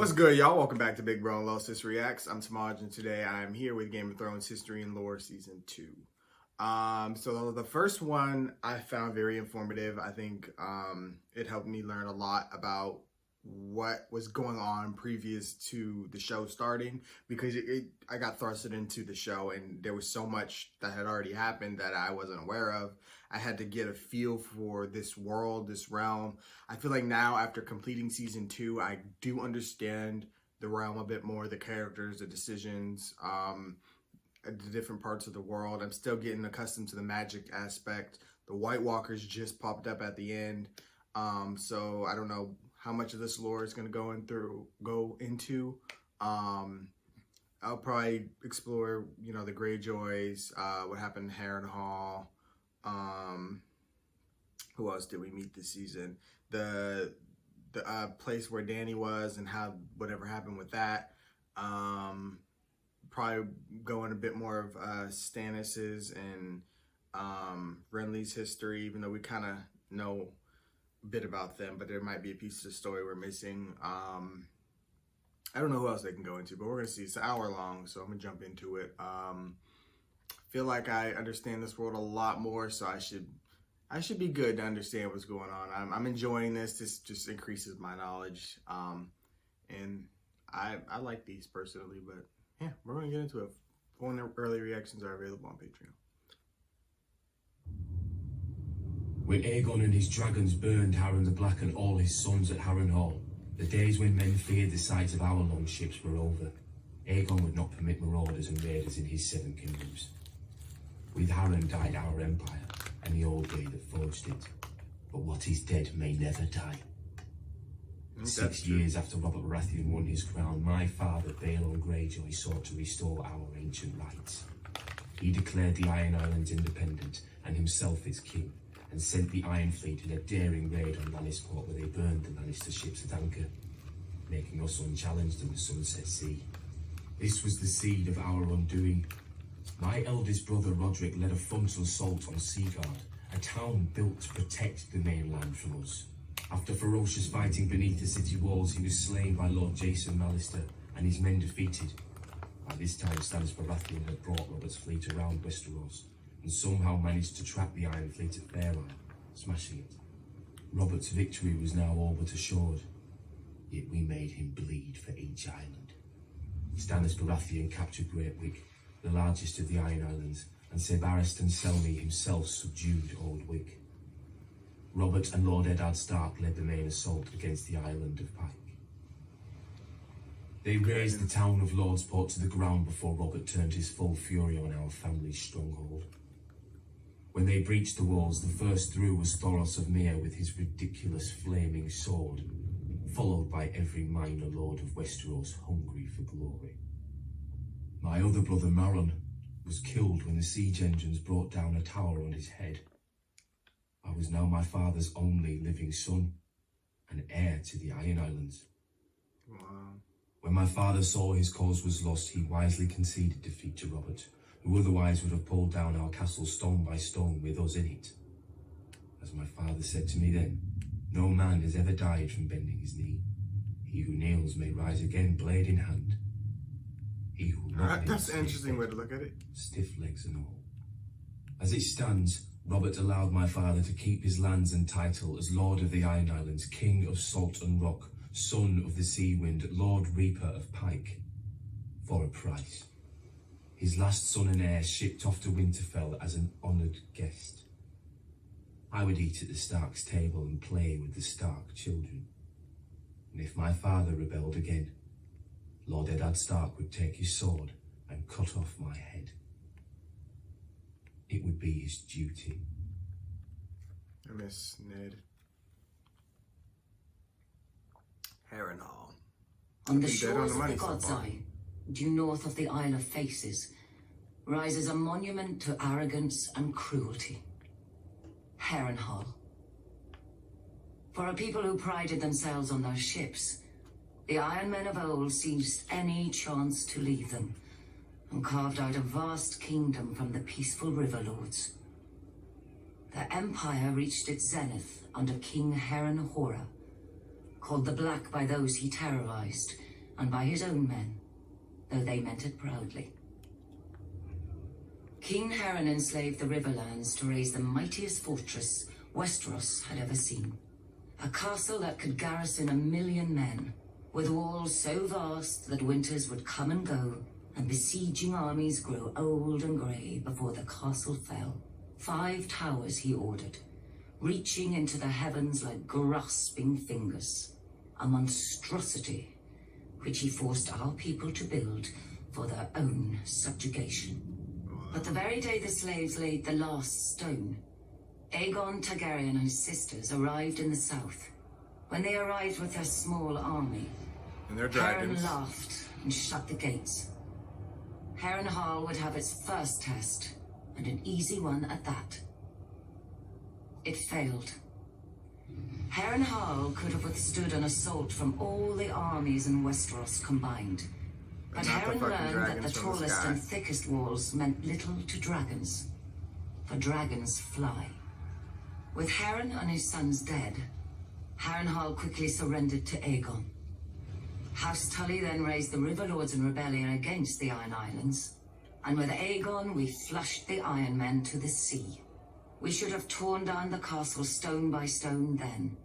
What's good, y'all? Welcome back to Big Bro and Low Sis Reacts. I'm Tamaj, and today I'm here with Game of Thrones History and Lore Season 2. So the first one I found very informative. I think it helped me learn a lot about what was going on previous to the show starting, because I got thrusted into the show and there was so much that had already happened that I wasn't aware of. I had to get a feel for this world, this realm. I feel like now, after completing season 2, I do understand the realm a bit more, the characters, the decisions, the different parts of the world. I'm still getting accustomed to the magic aspect. The White Walkers just popped up at the end. So I don't know how much of this lore is going to go into. I'll probably explore, the Greyjoys, what happened in Harrenhal. Who else did we meet this season? The place where Dany was and how whatever happened with that. Probably go in a bit more of Stannis's and Renly's history, even though we kind of know a bit about them, but there might be a piece of the story we're missing. I don't know who else they can go into, but we're gonna see. It's an hour long, so I'm gonna jump into it. Feel like I understand this world a lot more, so I should be good to understand what's going on. I'm enjoying this. This just increases my knowledge, and I like these personally. But yeah, we're gonna get into it. Phone early reactions are available on Patreon. When Aegon and his dragons burned Harren the Black and all his sons at Harrenhal, the days when men feared the sight of our longships were over. Aegon would not permit marauders and raiders in his 7 kingdoms. With Harren died our empire, and the old day that forged it. But what is dead may never die. 6 years after Robert Baratheon won his crown, my father, Balon Greyjoy, sought to restore our ancient rights. He declared the Iron Islands independent, and himself its king, and sent the Iron Fleet in a daring raid on Lannisport, where they burned the Lannister ships at anchor, making us unchallenged in the Sunset Sea. This was the seed of our undoing. My eldest brother Roderick led a frontal assault on Seaguard, a town built to protect the mainland from us. After ferocious fighting beneath the city walls, he was slain by Lord Jason Mallister and his men defeated. By this time, Stannis Baratheon had brought Robert's fleet around Westeros and somehow managed to trap the Iron Fleet at Fair Isle, smashing it. Robert's victory was now all but assured, yet we made him bleed for each island. Stannis Baratheon captured Great Wick, the largest of the Iron Islands, and Sir Barristan Selmy himself subdued Old Wick. Robert and Lord Eddard Stark led the main assault against the island of Pike. They razed the town of Lordsport to the ground before Robert turned his full fury on our family's stronghold. When they breached the walls, the first through was Thoros of Myr with his ridiculous flaming sword, followed by every minor lord of Westeros hungry for glory. My other brother Maron was killed when the siege engines brought down a tower on his head. I was now my father's only living son, and heir to the Iron Islands. Wow. When my father saw his cause was lost, he wisely conceded defeat to Robert, who otherwise would have pulled down our castle stone by stone with us in it. As my father said to me then, no man has ever died from bending his knee. He who kneels may rise again, blade in hand. He who That's an interesting way to look at it. Stiff legs and all. As it stands, Robert allowed my father to keep his lands and title as Lord of the Iron Islands, King of Salt and Rock, Son of the Sea Wind, Lord Reaper of Pike, for a price. His last son and heir shipped off to Winterfell as an honoured guest. I would eat at the Stark's table and play with the Stark children. And if my father rebelled again, Lord Eddard Stark would take his sword and cut off my head. It would be his duty. I miss Ned. Harrenhal. On the shores of the God's Eye, due north of the Isle of Faces, rises a monument to arrogance and cruelty. Harrenhal. For a people who prided themselves on their ships, the Iron Men of old seized any chance to leave them, and carved out a vast kingdom from the peaceful river lords. The empire reached its zenith under King Harren Hora, called the Black by those he terrorized, and by his own men, though they meant it proudly. King Heron enslaved the Riverlands to raise the mightiest fortress Westeros had ever seen. A castle that could garrison 1,000,000 men, with walls so vast that winters would come and go, and besieging armies grow old and grey before the castle fell. 5 towers he ordered, reaching into the heavens like grasping fingers. A monstrosity which he forced our people to build for their own subjugation. But the very day the slaves laid the last stone, Aegon Targaryen and his sisters arrived in the south. When they arrived with their small army, And they're Heron dragons. laughed and shut the gates. Harrenhal would have its first test, and an easy one at that. It failed. Harrenhal could have withstood an assault from all the armies in Westeros combined. But Not the Heron fucking learned that the dragons from the tallest sky. and thickest walls meant little to dragons, for dragons fly. With Heron and his sons dead, Harrenhal quickly surrendered to Aegon. House Tully then raised the River Lords in rebellion against the Iron Islands, and with Aegon we flushed the Iron Men to the sea. We should have torn down the castle stone by stone then,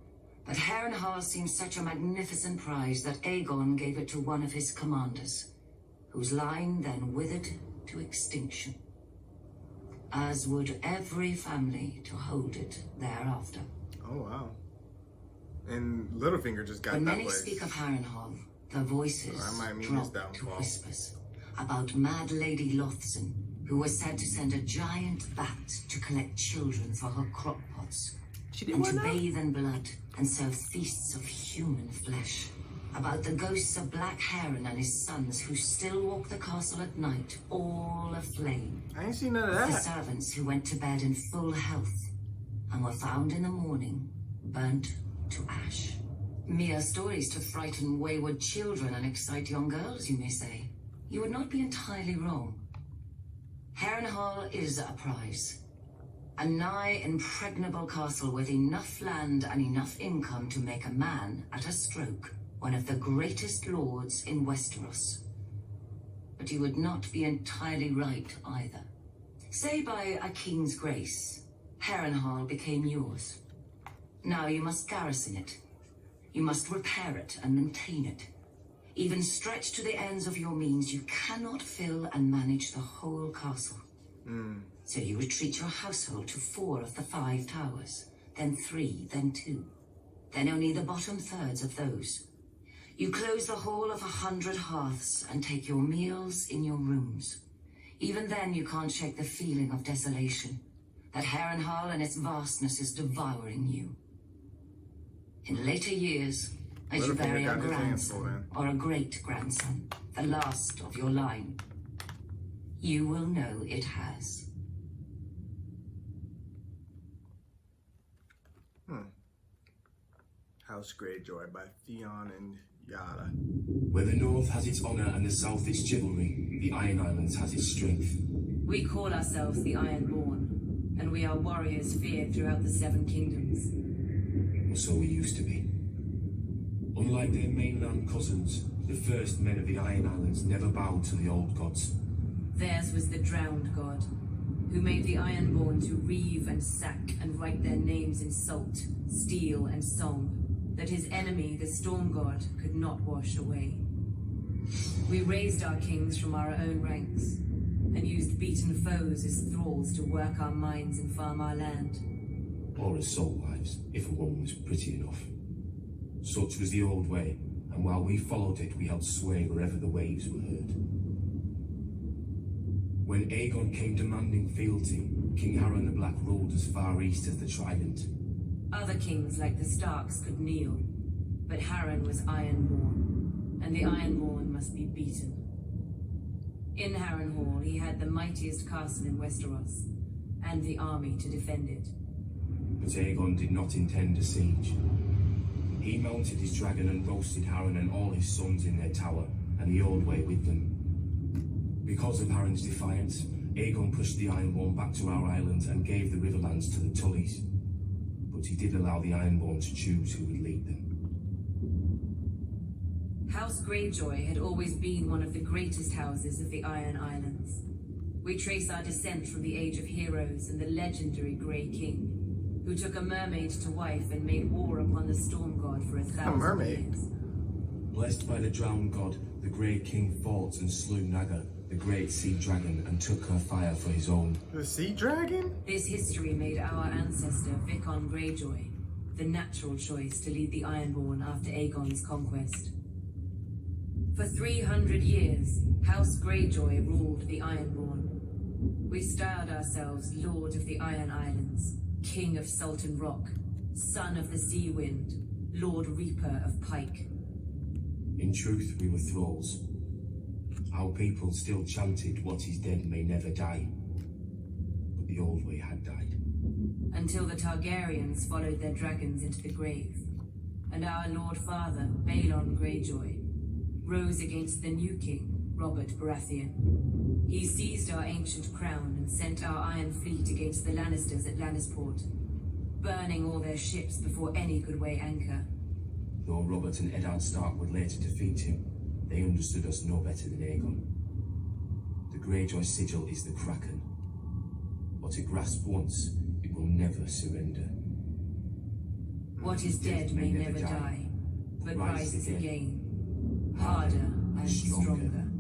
but Harrenhal seemed such a magnificent prize that Aegon gave it to one of his commanders, whose line then withered to extinction, as would every family to hold it thereafter. Oh, wow. And Littlefinger just got When that many place. speak of Harrenhal, their voices I might mean his drop to downfall. whispers about Mad Lady Lothson, who was said to send a giant bat to collect children for her crock pots, and to bathe in blood and serve feasts of human flesh. About the ghosts of Black Heron and his sons who still walk the castle at night, all aflame. I ain't seen none of The that. servants who went to bed in full health and were found in the morning, burnt to ash. Mere stories to frighten wayward children and excite young girls, you may say. You would not be entirely wrong. Harrenhal is a prize. A nigh impregnable castle with enough land and enough income to make a man, at a stroke, one of the greatest lords in Westeros. But you would not be entirely right either. Say by a king's grace, Harrenhal became yours. Now you must garrison it. You must repair it and maintain it. Even stretched to the ends of your means, you cannot fill and manage the whole castle. So you retreat your household to 4 of the 5 towers, then 3, then 2, then only the bottom thirds of those. You close the whole of 100 hearths and take your meals in your rooms. Even then you can't shake the feeling of desolation, that Harrenhal and its vastness is devouring you. In later years, as you Littlefinger bury a got his hands full, grandson man. or a great-grandson, the last of your line, you will know it has. House Greyjoy by Theon and Yara. Where the north has its honour and the south its chivalry, the Iron Islands has its strength. We call ourselves the Ironborn, and we are warriors feared throughout the 7 kingdoms. Or so we used to be. Unlike their mainland cousins, the first men of the Iron Islands never bowed to the old gods. Theirs was the drowned god, who made the Ironborn to reave and sack and write their names in salt, steel, and song, that his enemy, the storm god, could not wash away. We raised our kings from our own ranks, and used beaten foes as thralls to work our mines and farm our land. Or as soul wives, if a woman was pretty enough. Such was the old way, and while we followed it, we held sway wherever the waves were heard. When Aegon came demanding fealty, King Harren the Black ruled as far east as the Trident. Other kings like the Starks could kneel, but Harren was Ironborn, and the Ironborn must be beaten. In Harrenhal, he had the mightiest castle in Westeros, and the army to defend it. But Aegon did not intend a siege. He mounted his dragon and roasted Harren and all his sons in their tower, and the old way with them. Because of Harren's defiance, Aegon pushed the Ironborn back to our island and gave the Riverlands to the Tullys. But he did allow the Ironborn to choose who would lead them. House Greyjoy had always been one of the greatest houses of the Iron Islands. We trace our descent from the Age of Heroes and the legendary Grey King, who took a mermaid to wife and made war upon the Storm God for 1,000 mermaid. years. Blessed by the drowned god, the Grey King fought and slew Naga, the great sea dragon, and took her fire for his own. The sea dragon? This history made our ancestor Vicon Greyjoy the natural choice to lead the Ironborn after Aegon's conquest. For 300 years, House Greyjoy ruled the Ironborn. We styled ourselves Lord of the Iron Islands, King of Sultan Rock, Son of the Sea Wind, Lord Reaper of Pike. In truth, we were thralls. Our people still chanted, "What is dead may never die." But the old way had died. Until the Targaryens followed their dragons into the grave, and our Lord Father, Balon Greyjoy, rose against the new king, Robert Baratheon. He seized our ancient crown and sent our Iron Fleet against the Lannisters at Lannisport, burning all their ships before any could weigh anchor. Though Robert and Eddard Stark would later defeat him, they understood us no better than Aegon. The Greyjoy sigil is the Kraken. What it grasped once, it will never surrender. What is dead may never die, but rises again, harder and stronger.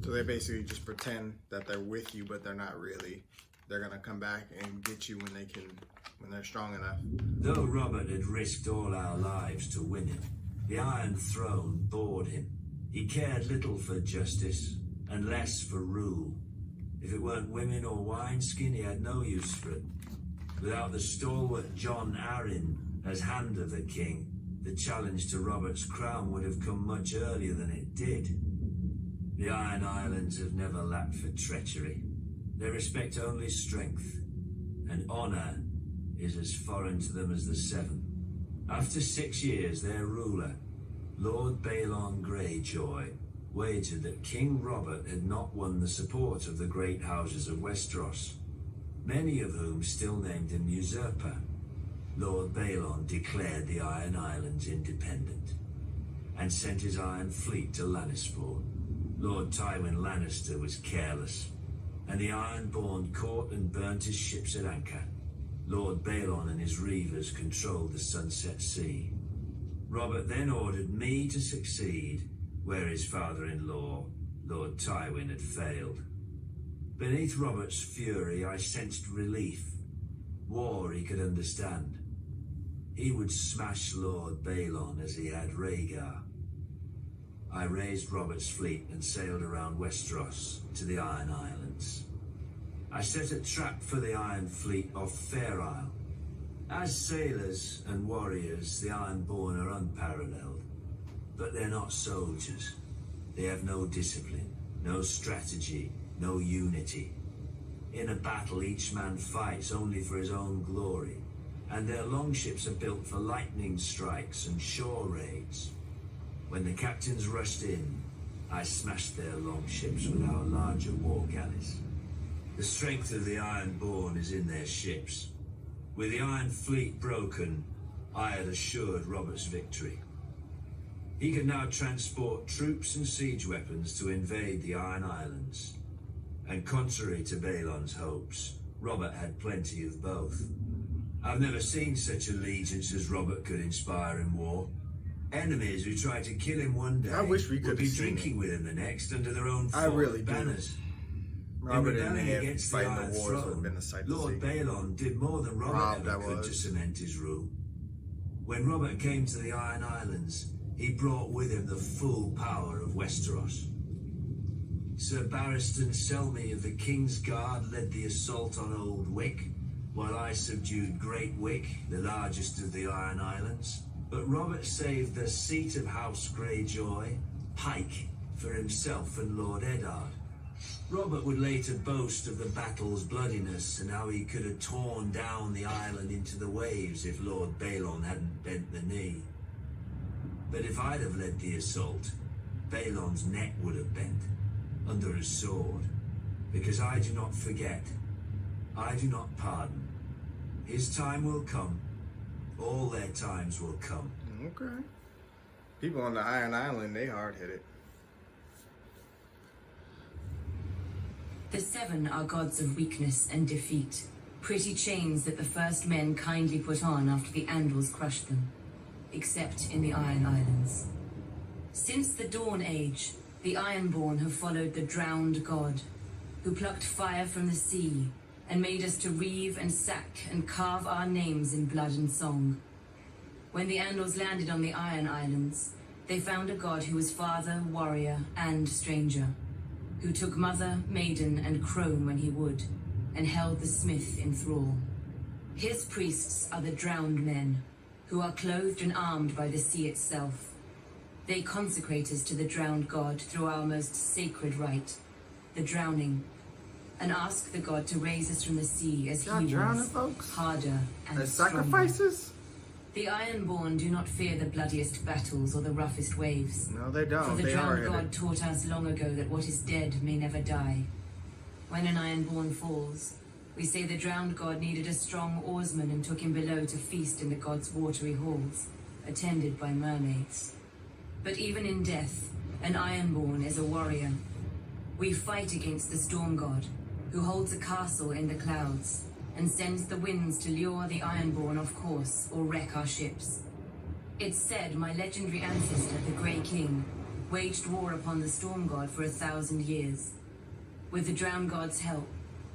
So they basically just pretend that they're with you, but they're not really. They're gonna come back and get you when they're strong enough. Though Robert had risked all our lives to win it, the Iron Throne bored him. He cared little for justice and less for rule. If it weren't women or wineskin, he had no use for it. Without the stalwart Jon Arryn as Hand of the King, the challenge to Robert's crown would have come much earlier than it did. The Iron Islands have never lacked for treachery. They respect only strength, and honor is as foreign to them as the Seven. After 6 years, their ruler, Lord Balon Greyjoy, wagered that King Robert had not won the support of the great houses of Westeros, many of whom still named him usurper. Lord Balon declared the Iron Islands independent and sent his Iron Fleet to Lannisport. Lord Tywin Lannister was careless, and the Ironborn caught and burnt his ships at anchor. Lord Balon and his reavers controlled the Sunset Sea. Robert then ordered me to succeed where his father-in-law, Lord Tywin, had failed. Beneath Robert's fury, I sensed relief. War he could understand. He would smash Lord Balon as he had Rhaegar. I raised Robert's fleet and sailed around Westeros to the Iron Islands. I set a trap for the Iron Fleet off Fair Isle. As sailors and warriors, the Ironborn are unparalleled. But they're not soldiers. They have no discipline, no strategy, no unity. In a battle, each man fights only for his own glory, and their longships are built for lightning strikes and shore raids. When the captains rushed in, I smashed their longships with our larger war galleys. The strength of the Ironborn is in their ships. With the Iron Fleet broken, I had assured Robert's victory. He could now transport troops and siege weapons to invade the Iron Islands. And contrary to Balon's hopes, Robert had plenty of both. I've never seen such allegiance as Robert could inspire in war. Enemies who tried to kill him one day I wish we would could be have seen drinking with him the next under their own I really do. banners. Robert In and rebelling Ned against the fighting Iron the wars would have Throne, been a sight to Lord see. Balon did more than Robert Rob, ever that could was. to cement his rule. When Robert came to the Iron Islands, he brought with him the full power of Westeros. Sir Barristan Selmy of the King's Guard led the assault on Old Wick, while I subdued Great Wick, the largest of the Iron Islands. But Robert saved the seat of House Greyjoy, Pike, for himself and Lord Eddard. Robert would later boast of the battle's bloodiness and how he could have torn down the island into the waves if Lord Balon hadn't bent the knee. But if I'd have led the assault, Balon's neck would have bent under his sword, because I do not forget, I do not pardon. His time will come. All their times will come. Okay. People on the Iron Island, they hard-headed. The seven are gods of weakness and defeat, pretty chains that the first men kindly put on after the Andals crushed them, except in the Iron Islands. Since the Dawn Age, the Ironborn have followed the drowned god, who plucked fire from the sea and made us to reave and sack and carve our names in blood and song. When the Andals landed on the Iron Islands, they found a god who was father, warrior, and stranger, who took mother, maiden, and crone when he would, and held the smith in thrall. His priests are the drowned men, who are clothed and armed by the sea itself. They consecrate us to the drowned god through our most sacred rite, the drowning, and ask the god to raise us from the sea as Y'all he drowning, was, folks? harder and As stronger. sacrifices? The Ironborn do not fear the bloodiest battles or the roughest waves. No, they don't. For the They drowned hard-headed. god taught us long ago that what is dead may never die. When an Ironborn falls, we say the drowned god needed a strong oarsman and took him below to feast in the god's watery halls, attended by mermaids. But even in death, an Ironborn is a warrior. We fight against the storm god, who holds a castle in the clouds, and sends the winds to lure the Ironborn off course or wreck our ships. It's said my legendary ancestor, the Grey King, waged war upon the storm god for 1,000 years. With the drowned god's help,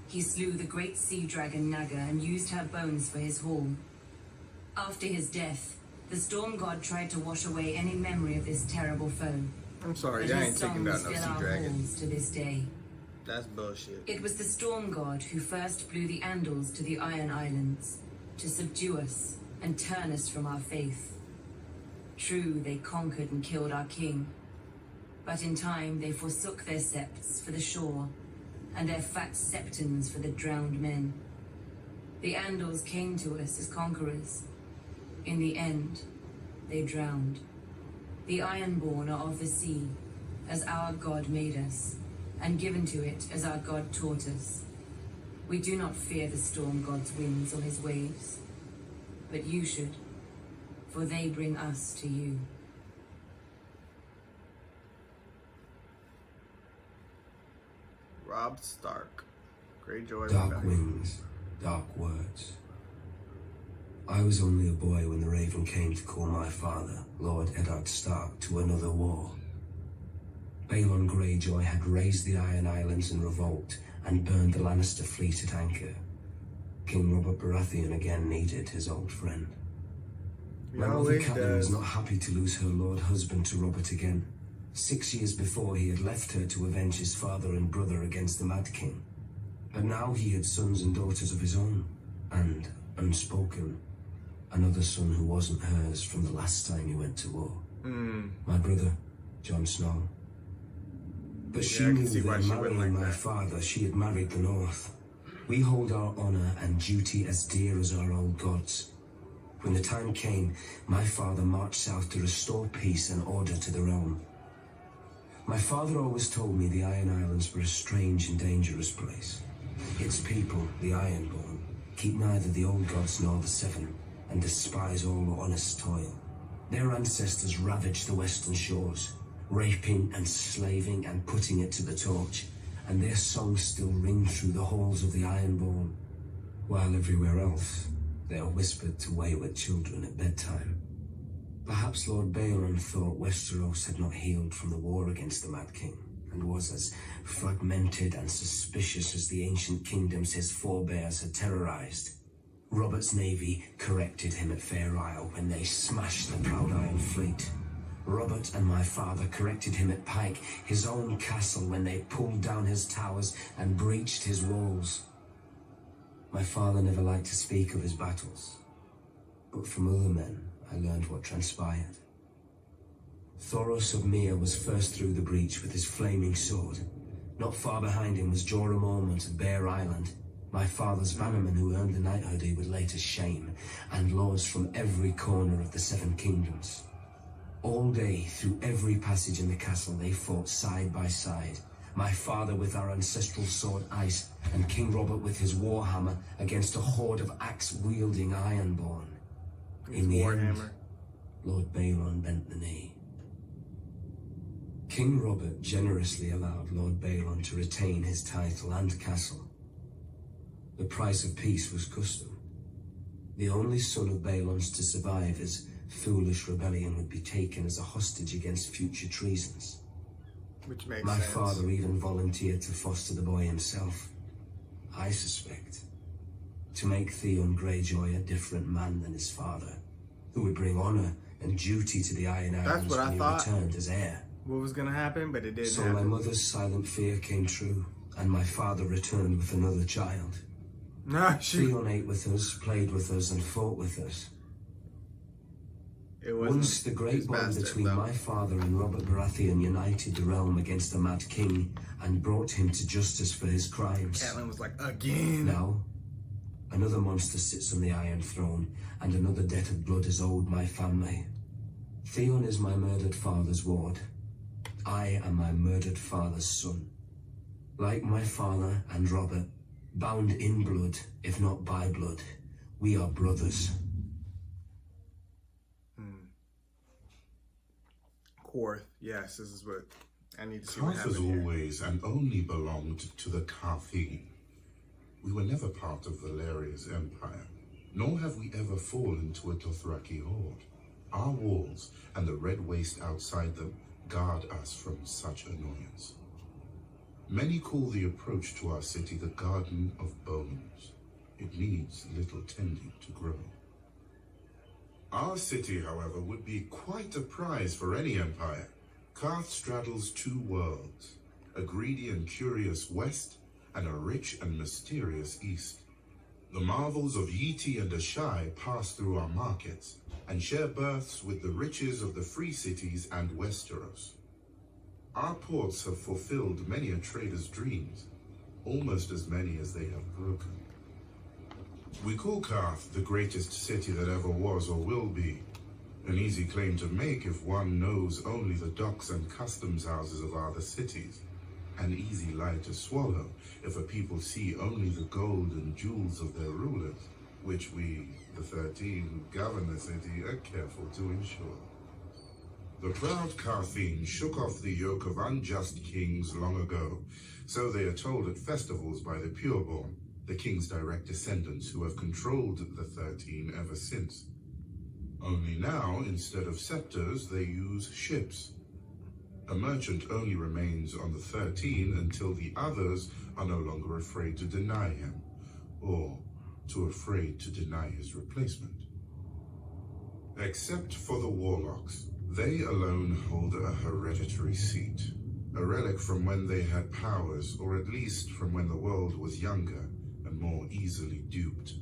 he slew the great sea dragon Naga and used her bones for his hall. After his death, the storm god tried to wash away any memory of this terrible foe. I'm sorry, But y'all his ain't taking songs down no fill sea our dragon. halls to this day. That's bullshit. It was the storm god who first blew the Andals to the Iron Islands, to subdue us and turn us from our faith. True, they conquered and killed our king, but in time they forsook their septs for the shore, and their fat septons for the drowned men. The Andals came to us as conquerors. In the end, they drowned. The Ironborn are of the sea, as our god made us, and given to it as our god taught us. We do not fear the storm god's winds or his waves, but you should, for they bring us to you. Rob Stark. Greyjoy Dark Rebellion. wings, dark words. I was only a boy when the Raven came to call my father, Lord Eddard Stark, to another war. Balon Greyjoy had raised the Iron Islands in revolt and burned the Lannister fleet at anchor. King Robert Baratheon again needed his old friend. He My mother always Catelyn was does. not happy to lose her lord husband to Robert again. 6 years before, he had left her to avenge his father and brother against the Mad King. But now he had sons and daughters of his own, and, unspoken, another son who wasn't hers from the last time he went to war. My brother, Jon Snow. But she Yeah, I can knew see why that she wouldn't marrying like my that. father, she had married the North. We hold our honor and duty as dear as our old gods. When the time came, my father marched south to restore peace and order to the realm. My father always told me the Iron Islands were a strange and dangerous place. Its people, the Ironborn, keep neither the old gods nor the Seven, and despise all honest toil. Their ancestors ravaged the western shores, raping and slaving and putting it to the torch, and their songs still ring through the halls of the Ironborn, while everywhere else they are whispered to wayward children at bedtime. Perhaps Lord Balon thought Westeros had not healed from the war against the Mad King, and was as fragmented and suspicious as the ancient kingdoms his forebears had terrorized. Robert's navy corrected him at Fair Isle when they smashed the Proud Iron Fleet. Robert and my father corrected him at Pike, his own castle, when they pulled down his towers and breached his walls. My father never liked to speak of his battles, but from other men I learned what transpired. Thoros of Myr was first through the breach with his flaming sword. Not far behind him was Jorah Mormont of Bear Island, my father's bannerman who earned the knighthood he would later shame, and lords from every corner of the Seven Kingdoms. All day, through every passage in the castle, they fought side by side. My father with our ancestral sword Ice, and King Robert with his warhammer against a horde of axe-wielding Ironborn. In the end, Warhammer. Lord Balon bent the knee. King Robert generously allowed Lord Balon to retain his title and castle. The price of peace was custom. The only son of Balon's to survive his foolish rebellion would be taken as a hostage against future treasons. Which makes My sense. father even volunteered to foster the boy himself. I suspect, to make Theon Greyjoy a different man than his father, who would bring honor and duty to the Iron Islands what I when he thought. returned as heir. What was gonna happen, but it didn't So happen. my mother's silent fear came true, and my father returned with another child. Nah, shoot. Theon ate with us, played with us, and fought with us. It wasn't Once the great his bond bastard, between though. my father and Robert Baratheon united the realm against the Mad King and brought him to justice for his crimes. Catelyn was like, again. Now, another monster sits on the Iron Throne, and another debt of blood is owed my family. Theon is my murdered father's ward. I am my murdered father's son. Like my father and Robert, bound in blood, if not by blood, we are brothers. Quarth. Yes, this is what I need to see what Karth has happened here. always and only belonged to the Karthine. We were never part of Valeria's empire, nor have we ever fallen to a Dothraki horde. Our walls and the red waste outside them guard us from such annoyance. Many call the approach to our city the Garden of Bones. It needs little tending to grow. Our city, however, would be quite a prize for any empire. Karth straddles two worlds, a greedy and curious west, and a rich and mysterious east. The marvels of Yeti and Ashai pass through our markets, and share berths with the riches of the free cities and Westeros. Our ports have fulfilled many a trader's dreams, almost as many as they have broken. We call Karth the greatest city that ever was or will be. An easy claim to make if one knows only the docks and customs houses of other cities. An easy lie to swallow if a people see only the gold and jewels of their rulers, which we, the 13 who govern the city, are careful to ensure. The proud Karthine shook off the yoke of unjust kings long ago, so they are told at festivals by the pureborn, the king's direct descendants who have controlled the 13 ever since. Only now, instead of scepters, they use ships. A merchant only remains on the 13 until the others are no longer afraid to deny him, or too afraid to deny his replacement. Except for the warlocks, they alone hold a hereditary seat, a relic from when they had powers, or at least from when the world was younger and more easily duped.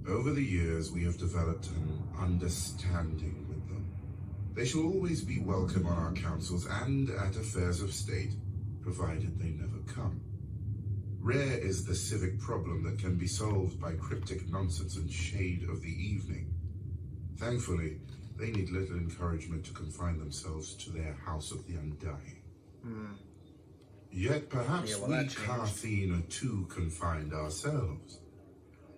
Over the years, we have developed an understanding with them. They shall always be welcome on our councils and at affairs of state, provided they never come. Rare is the civic problem that can be solved by cryptic nonsense and shade of the evening. Thankfully, they need little encouragement to confine themselves to their House of the Undying. Yet perhaps Yeah, well, we that changed. Karthine are too confined ourselves.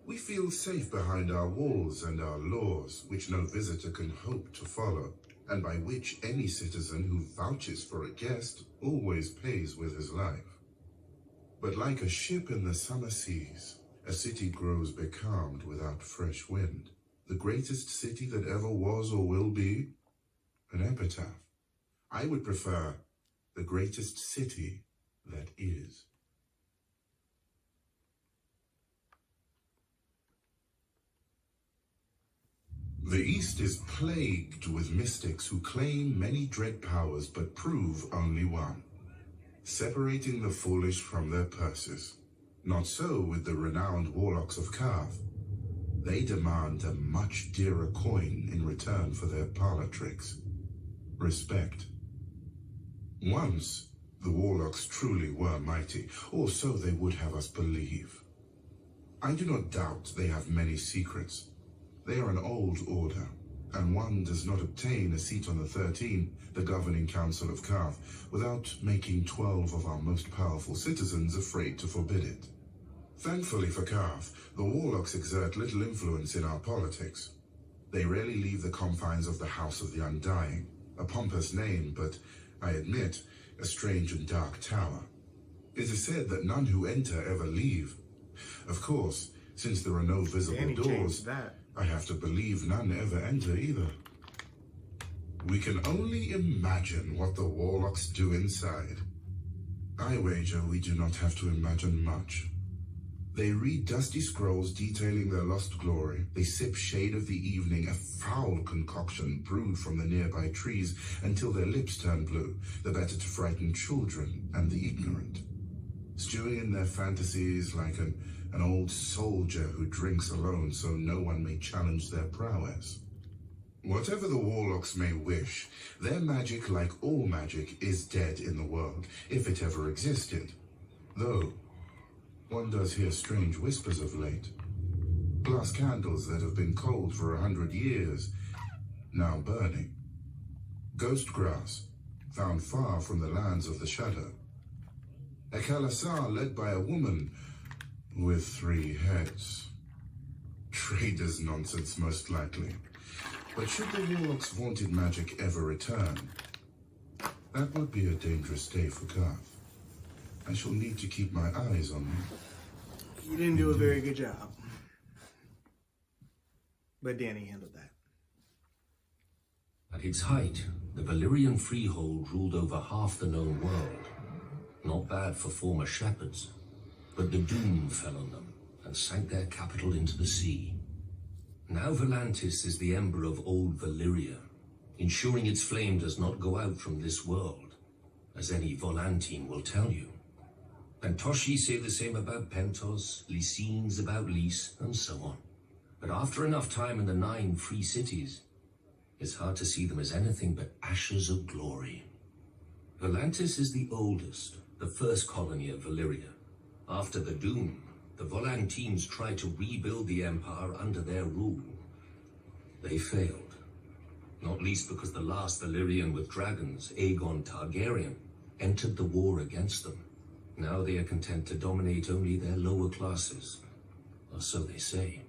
We feel safe behind our walls and our laws, which no visitor can hope to follow, and by which any citizen who vouches for a guest always pays with his life. But like a ship in the summer seas, a city grows becalmed without fresh wind. The greatest city that ever was or will be? An epitaph. I would prefer the greatest city that is. The East is plagued with mystics who claim many dread powers but prove only one. Separating the foolish from their purses. Not so with the renowned warlocks of Karth. They demand a much dearer coin in return for their parlor tricks. Respect. Once, the warlocks truly were mighty, or so they would have us believe. I do not doubt they have many secrets. They are an old order, and one does not obtain a seat on the 13, the governing council of Karth, without making 12 of our most powerful citizens afraid to forbid it. Thankfully for Karth, the warlocks exert little influence in our politics. They rarely leave the confines of the House of the Undying, a pompous name, but I admit, a strange and dark tower. It is said that none who enter ever leave. Of course, since there are no visible Danny doors, changed that. I have to believe none ever enter either. We can only imagine what the warlocks do inside. I wager we do not have to imagine much. They read dusty scrolls detailing their lost glory. They sip shade of the evening, a foul concoction brewed from the nearby trees until their lips turn blue, the better to frighten children and the ignorant. Stewing in their fantasies like an old soldier who drinks alone so no one may challenge their prowess. Whatever the warlocks may wish, their magic, like all magic, is dead in the world, if it ever existed. Though, one does hear strange whispers of late. Glass candles that have been cold for 100 years, now burning. Ghost grass, found far from the lands of the shadow. A Khalasar led by a woman with 3 heads. Trader's nonsense, most likely. But should the warlock's vaunted magic ever return, that would be a dangerous day for Garth. I shall need to keep my eyes on him. You didn't do a very good job. But Danny handled that. At its height, the Valyrian freehold ruled over half the known world. Not bad for former shepherds, but the doom fell on them and sank their capital into the sea. Now Volantis is the ember of old Valyria, ensuring its flame does not go out from this world, as any Volantine will tell you. Pentoshi say the same about Pentos, Lycines about Lys, and so on. But after enough time in the 9 free cities, it's hard to see them as anything but ashes of glory. Volantis is the oldest, the first colony of Valyria. After the Doom, the Volantines tried to rebuild the empire under their rule. They failed, not least because the last Valyrian with dragons, Aegon Targaryen, entered the war against them. Now they are content to dominate only their lower classes, or so they say.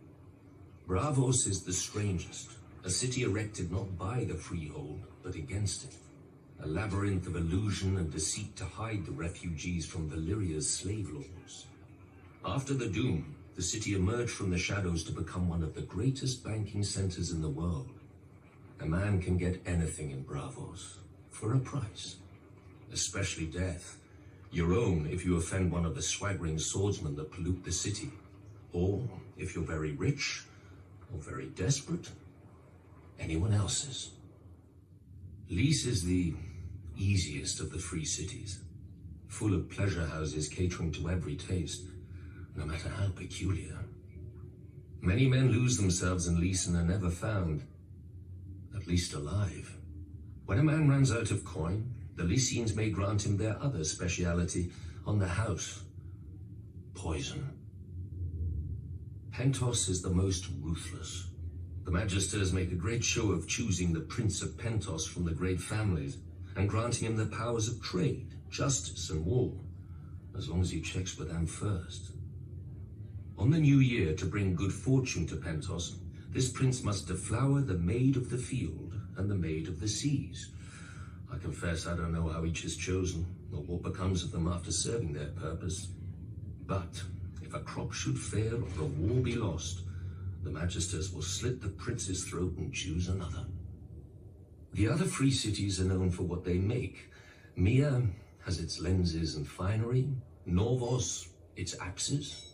Braavos is the strangest, a city erected not by the freehold, but against it. A labyrinth of illusion and deceit to hide the refugees from Valyria's slave lords. After the Doom, the city emerged from the shadows to become one of the greatest banking centers in the world. A man can get anything in Braavos, for a price. Especially death. Your own if you offend one of the swaggering swordsmen that pollute the city. Or, if you're very rich, or very desperate, anyone else's. Lys is the easiest of the free cities, full of pleasure houses catering to every taste, no matter how peculiar. Many men lose themselves in Lys and are never found, at least alive. When a man runs out of coin, the Lycians may grant him their other speciality on the house: poison. Pentos is the most ruthless. The Magisters make a great show of choosing the Prince of Pentos from the great families and granting him the powers of trade, justice, and war, as long as he checks with them first. On the new year, to bring good fortune to Pentos, this prince must deflower the Maid of the Field and the Maid of the Seas. I confess I don't know how each is chosen, or what becomes of them after serving their purpose. But if a crop should fail or a war be lost, the Magisters will slit the prince's throat and choose another. The other free cities are known for what they make. Mia has its lenses and finery, Norvos its axes,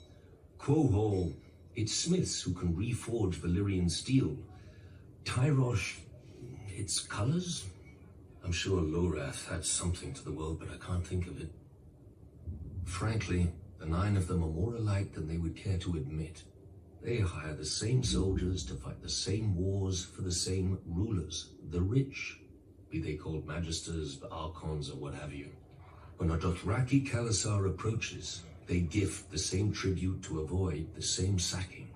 Quohor its smiths who can reforge Valyrian steel, Tyrosh its colors. I'm sure Lorath had something to the world, but I can't think of it. Frankly, the 9 of them are more alike than they would care to admit. They hire the same soldiers to fight the same wars for the same rulers, the rich, be they called Magisters, Archons, or what have you. When a Dothraki Khalasar approaches, they gift the same tribute to avoid the same sacking.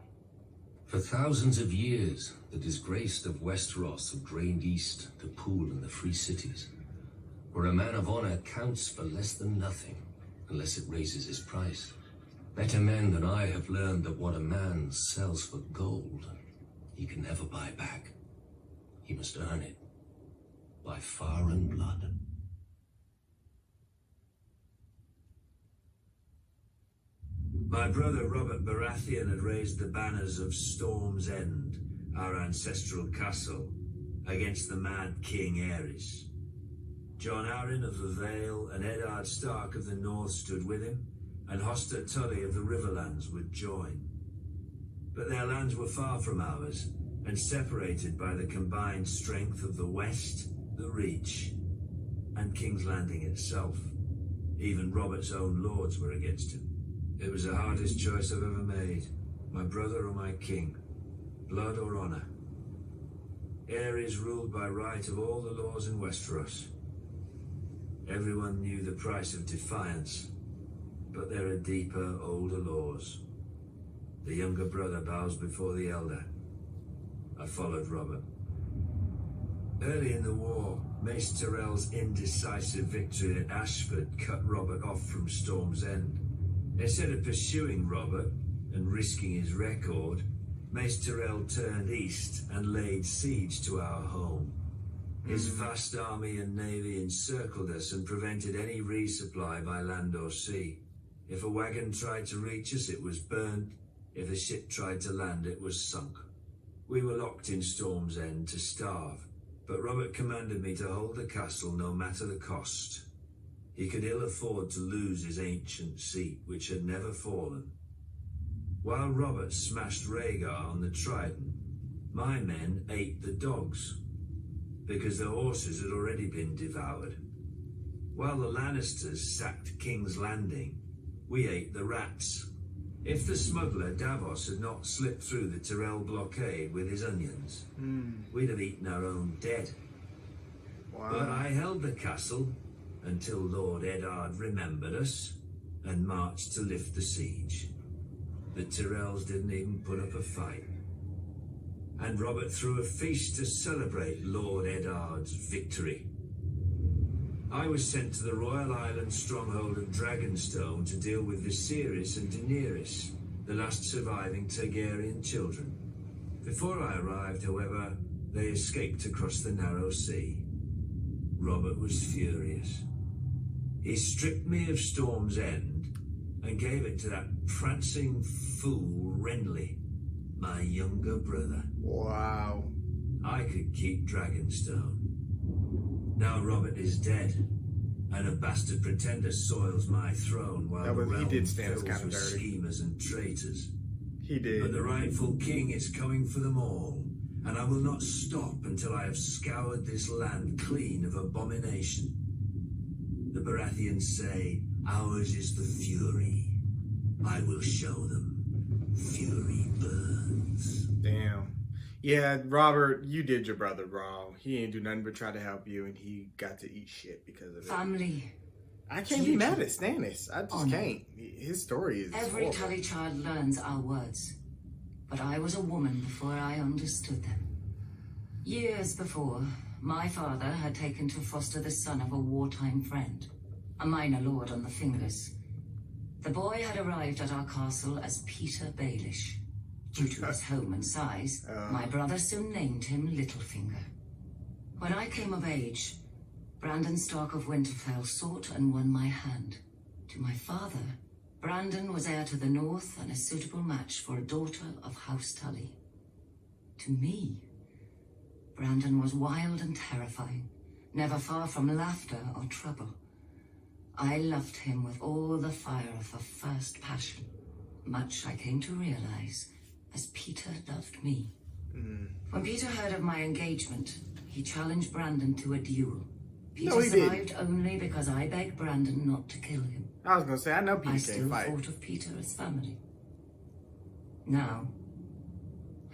For thousands of years, the disgraced of Westeros have drained east to pool in the free cities, where a man of honor counts for less than nothing, unless it raises his price. Better men than I have learned that what a man sells for gold, he can never buy back. He must earn it by fire and blood. My brother Robert Baratheon had raised the banners of Storm's End, our ancestral castle, against the mad King Aerys. Jon Arryn of the Vale and Eddard Stark of the North stood with him, and Hoster Tully of the Riverlands would join. But their lands were far from ours, and separated by the combined strength of the West, the Reach, and King's Landing itself. Even Robert's own lords were against him. It was the hardest choice I've ever made. My brother or my king. Blood or honor. Aerys ruled by right of all the laws in Westeros. Everyone knew the price of defiance, but there are deeper, older laws. The younger brother bows before the elder. I followed Robert. Early in the war, Mace Tyrell's indecisive victory at Ashford cut Robert off from Storm's End. Instead of pursuing Robert and risking his record, Mace Tyrell turned east and laid siege to our home. His vast army and navy encircled us and prevented any resupply by land or sea. If a wagon tried to reach us, it was burned. If a ship tried to land, it was sunk. We were locked in Storm's End to starve, but Robert commanded me to hold the castle no matter the cost. He could ill afford to lose his ancient seat, which had never fallen. While Robert smashed Rhaegar on the Trident, my men ate the dogs, because their horses had already been devoured. While the Lannisters sacked King's Landing, we ate the rats. If the smuggler Davos had not slipped through the Tyrell blockade with his onions, we'd have eaten our own dead. Wow. But I held the castle until Lord Eddard remembered us and marched to lift the siege. The Tyrells didn't even put up a fight. And Robert threw a feast to celebrate Lord Eddard's victory. I was sent to the Royal Island stronghold of Dragonstone to deal with Viserys and Daenerys, the last surviving Targaryen children. Before I arrived, however, they escaped across the narrow sea. Robert was furious. He stripped me of Storm's End and gave it to that prancing fool Renly, my younger brother. Wow. I could keep Dragonstone. Now Robert is dead, and a bastard pretender soils my throne while the he realm did stand fills kind of with dirty. schemers and traitors. He did. But the rightful king is coming for them all, and I will not stop until I have scoured this land clean of abomination. The Baratheons say, ours is the fury. I will show them. Fury burns. Damn. Yeah, Robert, you did your brother wrong. He ain't do nothing but try to help you, and he got to eat shit because of it. Family. I can't be mad at Stannis. I just Honor. can't. His story is Every horrible. Tully child learns our words. But I was a woman before I understood them. Years before, my father had taken to foster the son of a wartime friend, a minor lord on the Fingers. The boy had arrived at our castle as Peter Baelish. Due to his home and size, my brother soon named him Littlefinger. When I came of age, Brandon Stark of Winterfell sought and won my hand. To my father, Brandon was heir to the north and a suitable match for a daughter of House Tully. To me, Brandon was wild and terrifying, never far from laughter or trouble. I loved him with all the fire of a first passion, much I came to realize as Peter loved me. When Peter heard of my engagement, he challenged Brandon to a duel. Peter No, he didn't. survived only because I begged Brandon not to kill him. I was going to say, I know I Peter still can't fight. thought of Peter as family. Now,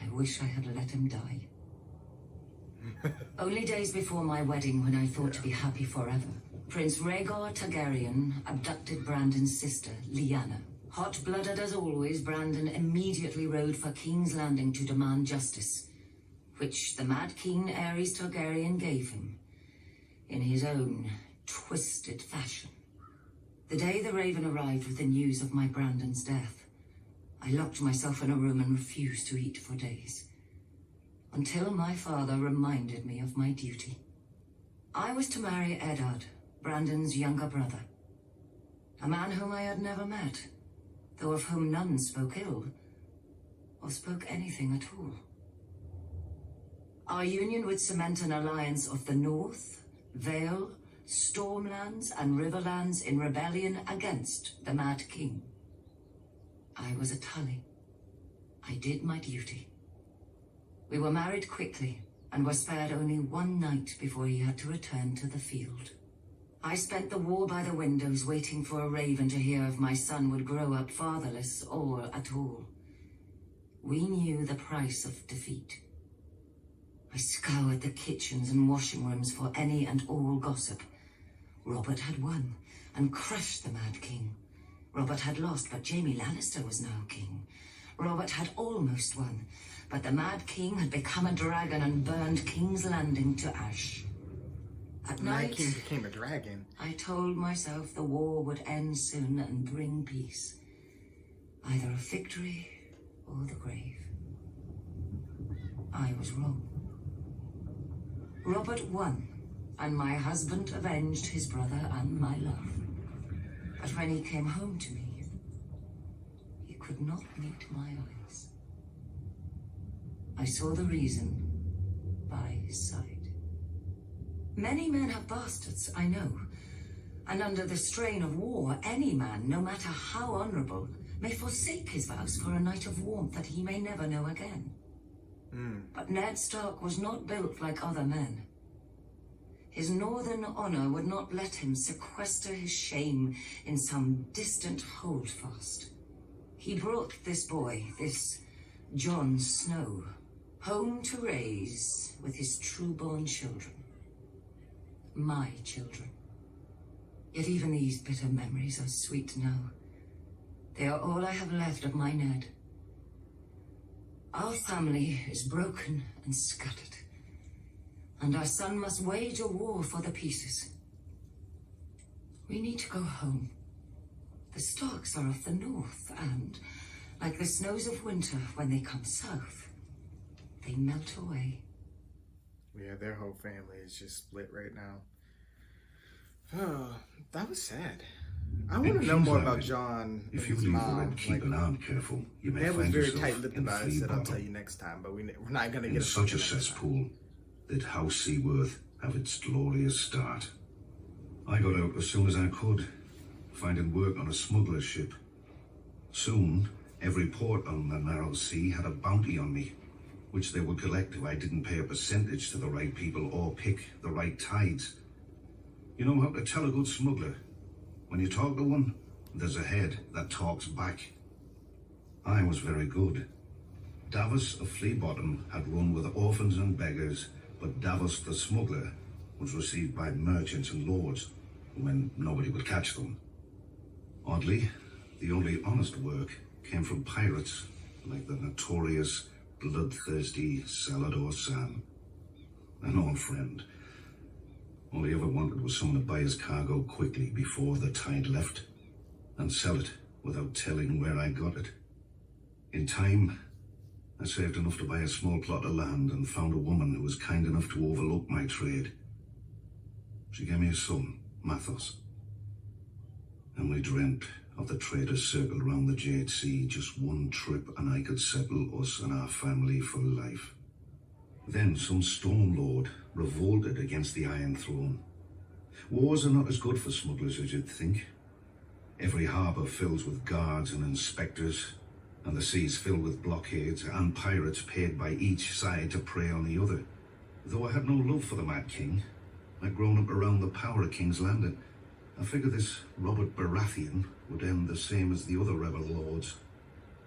I wish I had let him die. Only days before my wedding, when I thought to be happy forever, Prince Rhaegar Targaryen abducted Brandon's sister, Lyanna. Hot-blooded as always, Brandon immediately rode for King's Landing to demand justice, which the Mad King Aerys Targaryen gave him, in his own twisted fashion. The day the Raven arrived with the news of my Brandon's death, I locked myself in a room and refused to eat for days, until my father reminded me of my duty. I was to marry Eddard, Brandon's younger brother, a man whom I had never met, though of whom none spoke ill, or spoke anything at all. Our union would cement an alliance of the North, Vale, Stormlands, and Riverlands in rebellion against the Mad King. I was a Tully. I did my duty. We were married quickly, and were spared only one night before he had to return to the field. I spent the war by the windows waiting for a raven to hear if my son would grow up fatherless or at all. We knew the price of defeat. I scoured the kitchens and washing rooms for any and all gossip. Robert had won and crushed the Mad King. Robert had lost, but Jaime Lannister was now king. Robert had almost won, but the Mad King had become a dragon and burned King's Landing to ash. At The Mad night, King became a dragon. I told myself the war would end soon and bring peace. Either a victory or the grave. I was wrong. Robert won, and my husband avenged his brother and my love. But when he came home to me, he could not meet my eyes. I saw the reason by his side. Many men have bastards, I know. And under the strain of war, any man, no matter how honorable, may forsake his vows for a night of warmth that he may never know again. But Ned Stark was not built like other men. His northern honor would not let him sequester his shame in some distant holdfast. He brought this boy, this Jon Snow, home to raise with his true-born children. My children. Yet even these bitter memories are sweet now. They are all I have left of my Ned. Our family is broken and scattered, and our son must wage a war for the pieces. We need to go home. The Starks are of the north, and, like the snows of winter when they come south, they melt away. Yeah, their whole family is just split right now. Oh, that was sad. I want to know more about John and If you his leave the mom. Red Keep and aren't careful, you may Dad was find very yourself tight-lipped in about it. flea Said, "I'll bottom. tell you next time," but we're not gonna In get such a next time. cesspool did House Seaworth have its glorious start. I got out as soon as I could, finding work on a smuggler's ship. Soon, every port on the narrow sea had a bounty on me, which they would collect if I didn't pay a percentage to the right people or pick the right tides. You know how to tell a good smuggler? When you talk to one, there's a head that talks back. I was very good. Davos of Flea Bottom had run with orphans and beggars, but Davos the smuggler was received by merchants and lords when nobody would catch them. Oddly, the only honest work came from pirates, like the notorious, bloodthirsty Salador Sam. An old friend. All he ever wanted was someone to buy his cargo quickly before the tide left, and sell it without telling where I got it. In time, I saved enough to buy a small plot of land and found a woman who was kind enough to overlook my trade. She gave me a son, Mathos. And we dreamt of the traders' circle around the Jade Sea, just one trip and I could settle us and our family for life. Then some storm lord revolted against the Iron Throne. Wars are not as good for smugglers as you'd think. Every harbour fills with guards and inspectors, and the seas filled with blockades and pirates paid by each side to prey on the other. Though I had no love for the Mad King, I'd grown up around the power of King's Landing. I figured this Robert Baratheon would end the same as the other rebel lords,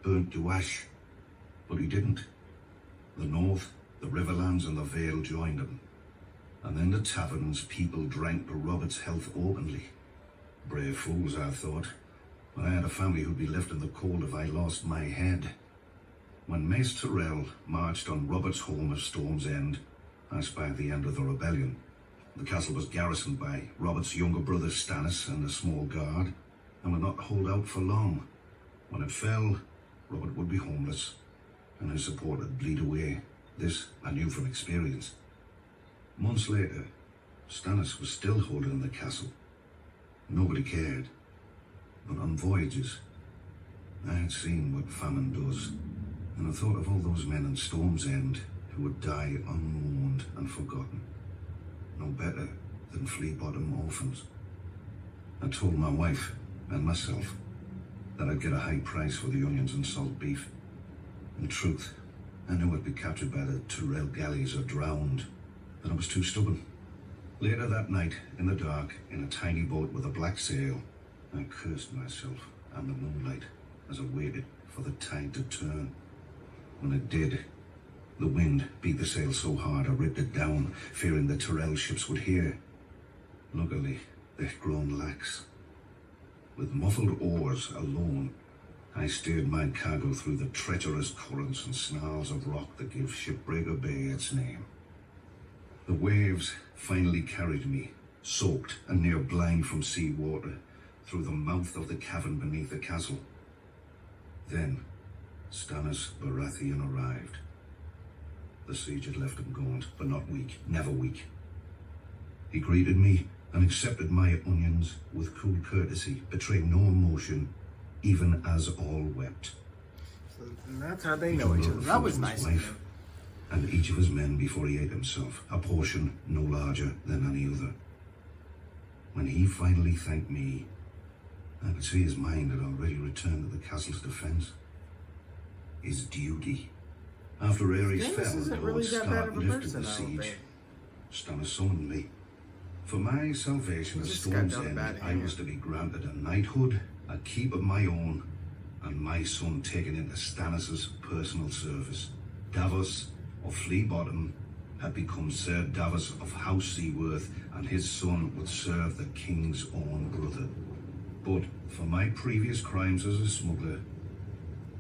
burnt to ash. But he didn't. The North, the Riverlands and the Vale joined him. And then the taverns people drank to Robert's health openly. Brave fools, I thought. But I had a family who'd be left in the cold if I lost my head. When Mace Tyrell marched on Robert's home of Storm's End, I spied the end of the rebellion. The castle was garrisoned by Robert's younger brother Stannis and a small guard, and would not hold out for long. When it fell, Robert would be homeless, and his support would bleed away. This I knew from experience. Months later, Stannis was still holding the castle. Nobody cared. But on voyages, I had seen what famine does, and I thought of all those men in Storm's End who would die unmourned and forgotten. No better than flea-bottom orphans. I told my wife and myself that I'd get a high price for the onions and salt beef. In truth, I knew I'd be captured by the Tyrell galleys or drowned, but I was too stubborn. Later that night, in the dark, in a tiny boat with a black sail, I cursed myself and the moonlight as I waited for the tide to turn. When it did, the wind beat the sail so hard I ripped it down, fearing the Tyrell ships would hear. Luckily, they'd grown lax. With muffled oars alone, I steered my cargo through the treacherous currents and snarls of rock that give Shipbreaker Bay its name. The waves finally carried me, soaked and near blind from sea water, through the mouth of the cavern beneath the castle. Then, Stannis Baratheon arrived. The siege had left him gaunt, but not weak, never weak. He greeted me and accepted my onions with cool courtesy, betraying no emotion, even as all wept. So that's how they know each other. That was nice of him. And each of his men before he ate himself, a portion no larger than any other. When he finally thanked me, I could see his mind had already returned to the castle's defense. His duty. After Ares fell and Lord really Stark lifted person, the I don't siege, think. Stannis summoned me. For my salvation at This Storm's got done End, bad I hand. was to be granted a knighthood, a keep of my own, and my son taken into Stannis' personal service. Davos of Flea Bottom had become Sir Davos of House Seaworth, and his son would serve the king's own brother. But for my previous crimes as a smuggler,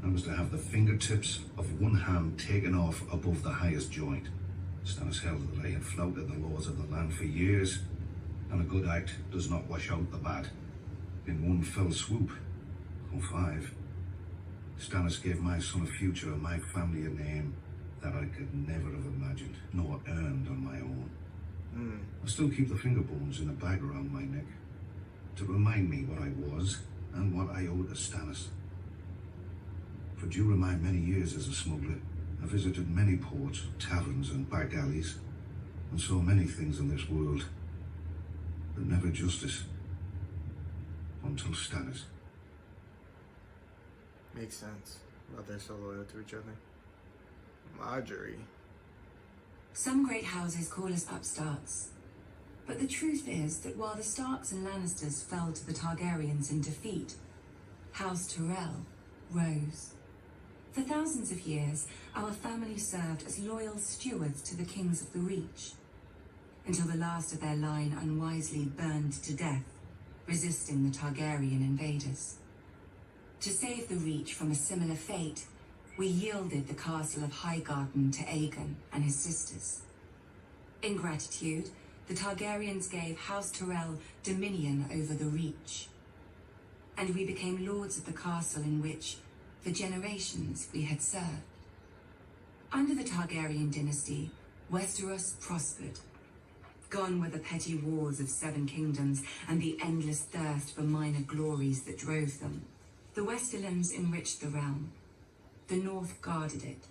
I was to have the fingertips of one hand taken off above the highest joint. Stannis held that I had flouted the laws of the land for years, and a good act does not wash out the bad. In one fell swoop, or 5, Stannis gave my son a future and my family a name that I could never have imagined, nor earned on my own. I still keep the finger bones in a bag around my neck, to remind me what I was and what I owed to Stannis. For during my many years as a smuggler, I visited many ports, taverns and back alleys, and saw many things in this world, but never justice. Until Stannis. Makes sense. Well, they're so loyal to each other. Marjorie. Some great houses call us upstarts. But the truth is that while the Starks and Lannisters fell to the Targaryens in defeat, House Tyrell rose. For thousands of years, our family served as loyal stewards to the kings of the Reach, until the last of their line unwisely burned to death, resisting the Targaryen invaders. To save the Reach from a similar fate, we yielded the castle of Highgarden to Aegon and his sisters. In gratitude, the Targaryens gave House Tyrell dominion over the Reach, and we became lords of the castle in which, for generations, we had served. Under the Targaryen dynasty, Westeros prospered. Gone were the petty wars of 7 kingdoms and the endless thirst for minor glories that drove them. The Westerlands enriched the realm. The North guarded it.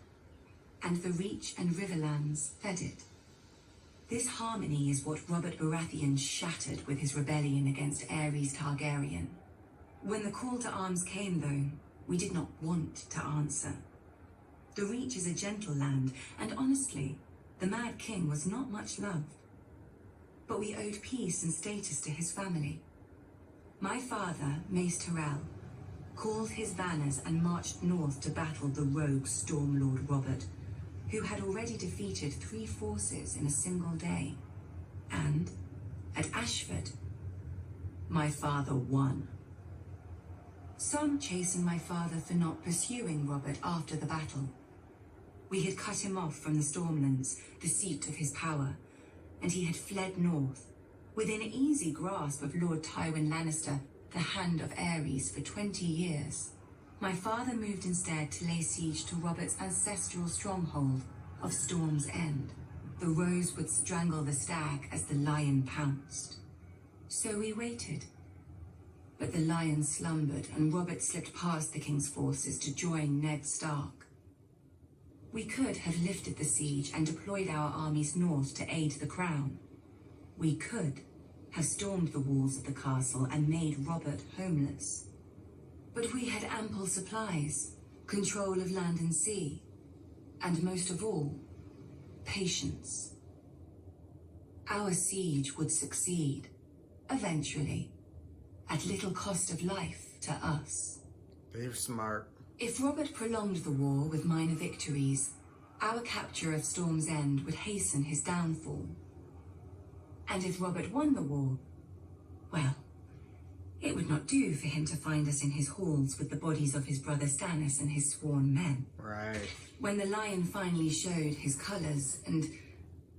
And the Reach and Riverlands fed it. This harmony is what Robert Baratheon shattered with his rebellion against Aerys Targaryen. When the call to arms came, though, we did not want to answer. The Reach is a gentle land, and honestly, the Mad King was not much loved. But we owed peace and status to his family. My father, Mace Tyrell, called his banners and marched north to battle the rogue Stormlord Robert, who had already defeated 3 forces in a single day. And, at Ashford, my father won. Some chastened my father for not pursuing Robert after the battle. We had cut him off from the Stormlands, the seat of his power, and he had fled north, within easy grasp of Lord Tywin Lannister, the Hand of Aerys, for 20 years. My father moved instead to lay siege to Robert's ancestral stronghold of Storm's End. The rose would strangle the stag as the lion pounced. So we waited. But the lion slumbered, and Robert slipped past the king's forces to join Ned Stark. We could have lifted the siege and deployed our armies north to aid the crown. We could have stormed the walls of the castle and made Robert homeless. But we had ample supplies, control of land and sea, and most of all, patience. Our siege would succeed, eventually, at little cost of life to us. They're smart. If Robert prolonged the war with minor victories, our capture of Storm's End would hasten his downfall. And if Robert won the war, well, it would not do for him to find us in his halls with the bodies of his brother Stannis and his sworn men. Right. When the lion finally showed his colors and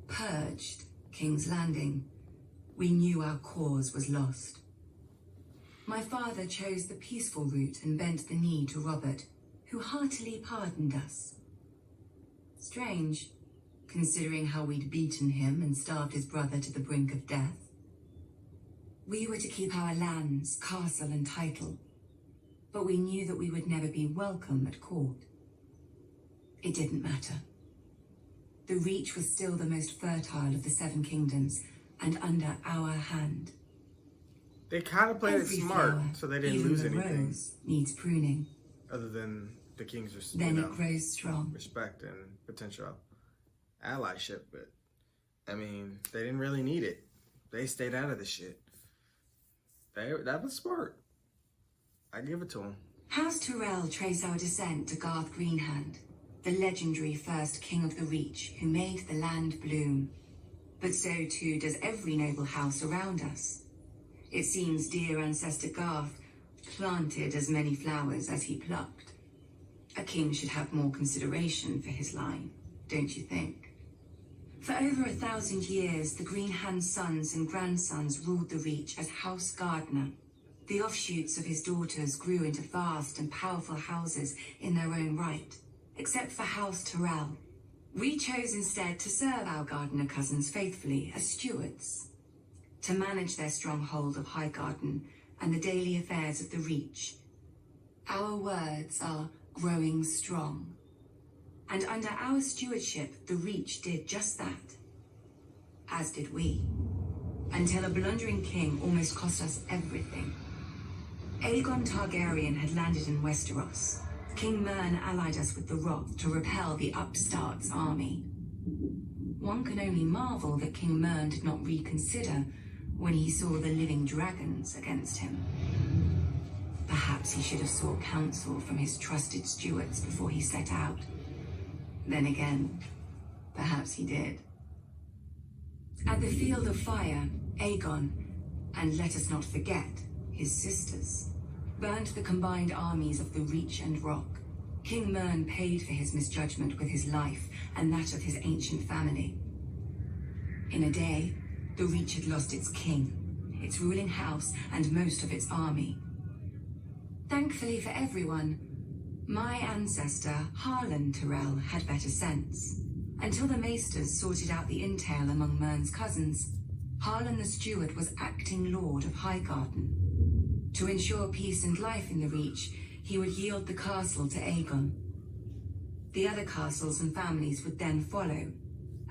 purged King's Landing, we knew our cause was lost. My father chose the peaceful route and bent the knee to Robert, who heartily pardoned us. Strange, considering how we'd beaten him and starved his brother to the brink of death. We were to keep our lands, castle and title, but we knew that we would never be welcome at court. It didn't matter. The Reach was still the most fertile of the Seven Kingdoms, and under our hand. They kind of played it Every smart, flower, so they didn't even lose the anything. rose, needs pruning. Other than the kings are, Then it grows strong. respect and potential allyship. But, I mean, they didn't really need it. They stayed out of the shit. That was smart. I give it to them. House Tyrell trace our descent to Garth Greenhand, the legendary first king of the Reach who made the land bloom. But so too does every noble house around us. It seems dear ancestor Garth planted as many flowers as he plucked. A king should have more consideration for his line, don't you think? For over 1,000 years, the Greenhand sons and grandsons ruled the Reach as House Gardener. The offshoots of his daughters grew into vast and powerful houses in their own right, except for House Tyrell. We chose instead to serve our Gardener cousins faithfully as stewards, to manage their stronghold of Highgarden and the daily affairs of the Reach. Our words are growing strong. And under our stewardship, the Reach did just that. As did we. Until a blundering king almost cost us everything. Aegon Targaryen had landed in Westeros. King Mern allied us with the Roth to repel the upstart's army. One can only marvel that King Mern did not reconsider when he saw the living dragons against him. Perhaps he should have sought counsel from his trusted stewards before he set out. Then again, perhaps he did. At the Field of Fire, Aegon, and let us not forget, his sisters, burned the combined armies of the Reach and Rock. King Mern paid for his misjudgment with his life and that of his ancient family. In a day, the Reach had lost its king, its ruling house, and most of its army. Thankfully for everyone, my ancestor, Harlan Tyrell, had better sense. Until the Maesters sorted out the intel among Mern's cousins, Harlan the Steward was acting Lord of Highgarden. To ensure peace and life in the Reach, he would yield the castle to Aegon. The other castles and families would then follow,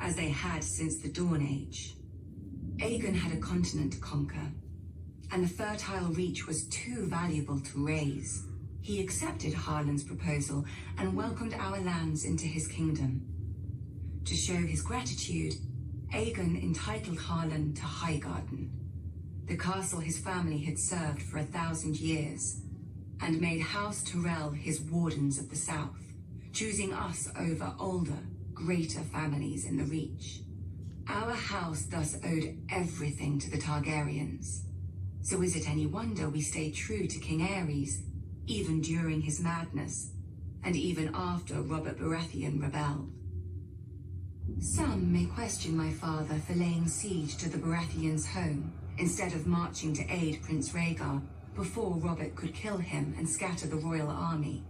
as they had since the Dawn Age. Aegon had a continent to conquer, and the fertile Reach was too valuable to raise. He accepted Harlan's proposal and welcomed our lands into his kingdom. To show his gratitude, Aegon entitled Harlan to Highgarden, the castle his family had served for 1,000 years, and made House Tyrell his wardens of the south, choosing us over older, greater families in the Reach. Our house thus owed everything to the Targaryens. So is it any wonder we stayed true to King Aerys, even during his madness, and even after Robert Baratheon rebelled? Some may question my father for laying siege to the Baratheons' home, instead of marching to aid Prince Rhaegar before Robert could kill him and scatter the royal army.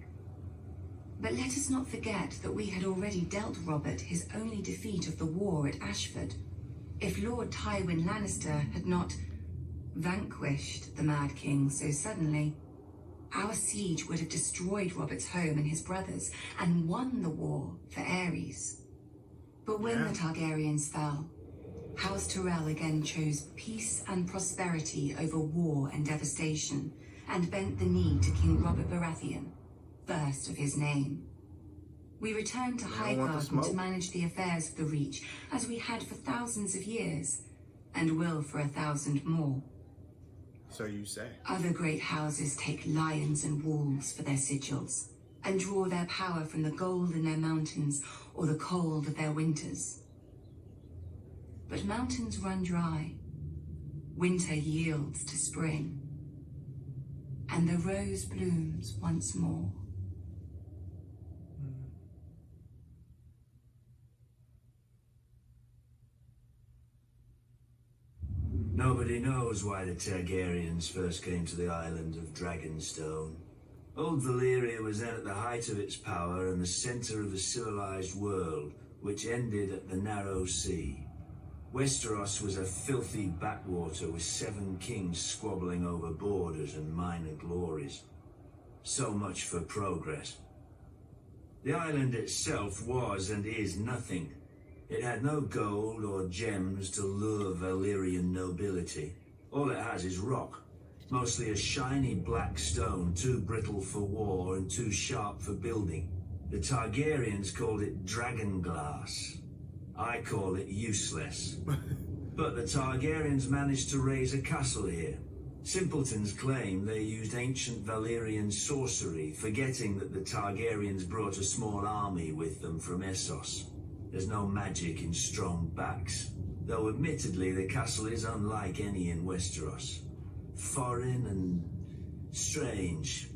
But let us not forget that we had already dealt Robert his only defeat of the war at Ashford. If Lord Tywin Lannister had not vanquished the Mad King so suddenly, our siege would have destroyed Robert's home and his brothers and won the war for Ares. But when the Targaryens fell, House Tyrell again chose peace and prosperity over war and devastation, and bent the knee to King Robert Baratheon, first of his name. We returned to Highgarden to manage the affairs of the Reach, as we had for thousands of years, and will for 1,000 more. So you say. Other great houses take lions and wolves for their sigils, and draw their power from the gold in their mountains or the cold of their winters. But mountains run dry, winter yields to spring, and the rose blooms once more. Nobody knows why the Targaryens first came to the island of Dragonstone. Old Valyria was then at the height of its power and the center of a civilized world, which ended at the Narrow Sea. Westeros was a filthy backwater with 7 kings squabbling over borders and minor glories. So much for progress. The island itself was and is nothing. It had no gold or gems to lure Valyrian nobility. All it has is rock, mostly a shiny black stone, too brittle for war and too sharp for building. The Targaryens called it dragon glass. I call it useless. But the Targaryens managed to raise a castle here. Simpletons claim they used ancient Valyrian sorcery, forgetting that the Targaryens brought a small army with them from Essos. There's no magic in strong backs, though admittedly the castle is unlike any in Westeros. Foreign and strange.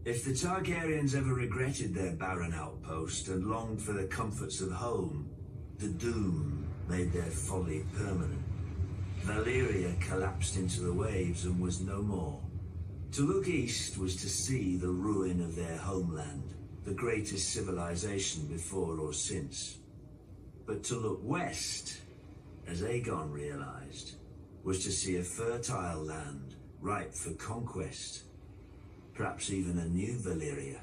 If the Targaryens ever regretted their barren outpost and longed for the comforts of home, the doom made their folly permanent. Valyria collapsed into the waves and was no more. To look east was to see the ruin of their homeland, the greatest civilization before or since. But to look west, as Aegon realized, was to see a fertile land ripe for conquest. Perhaps even a new Valyria.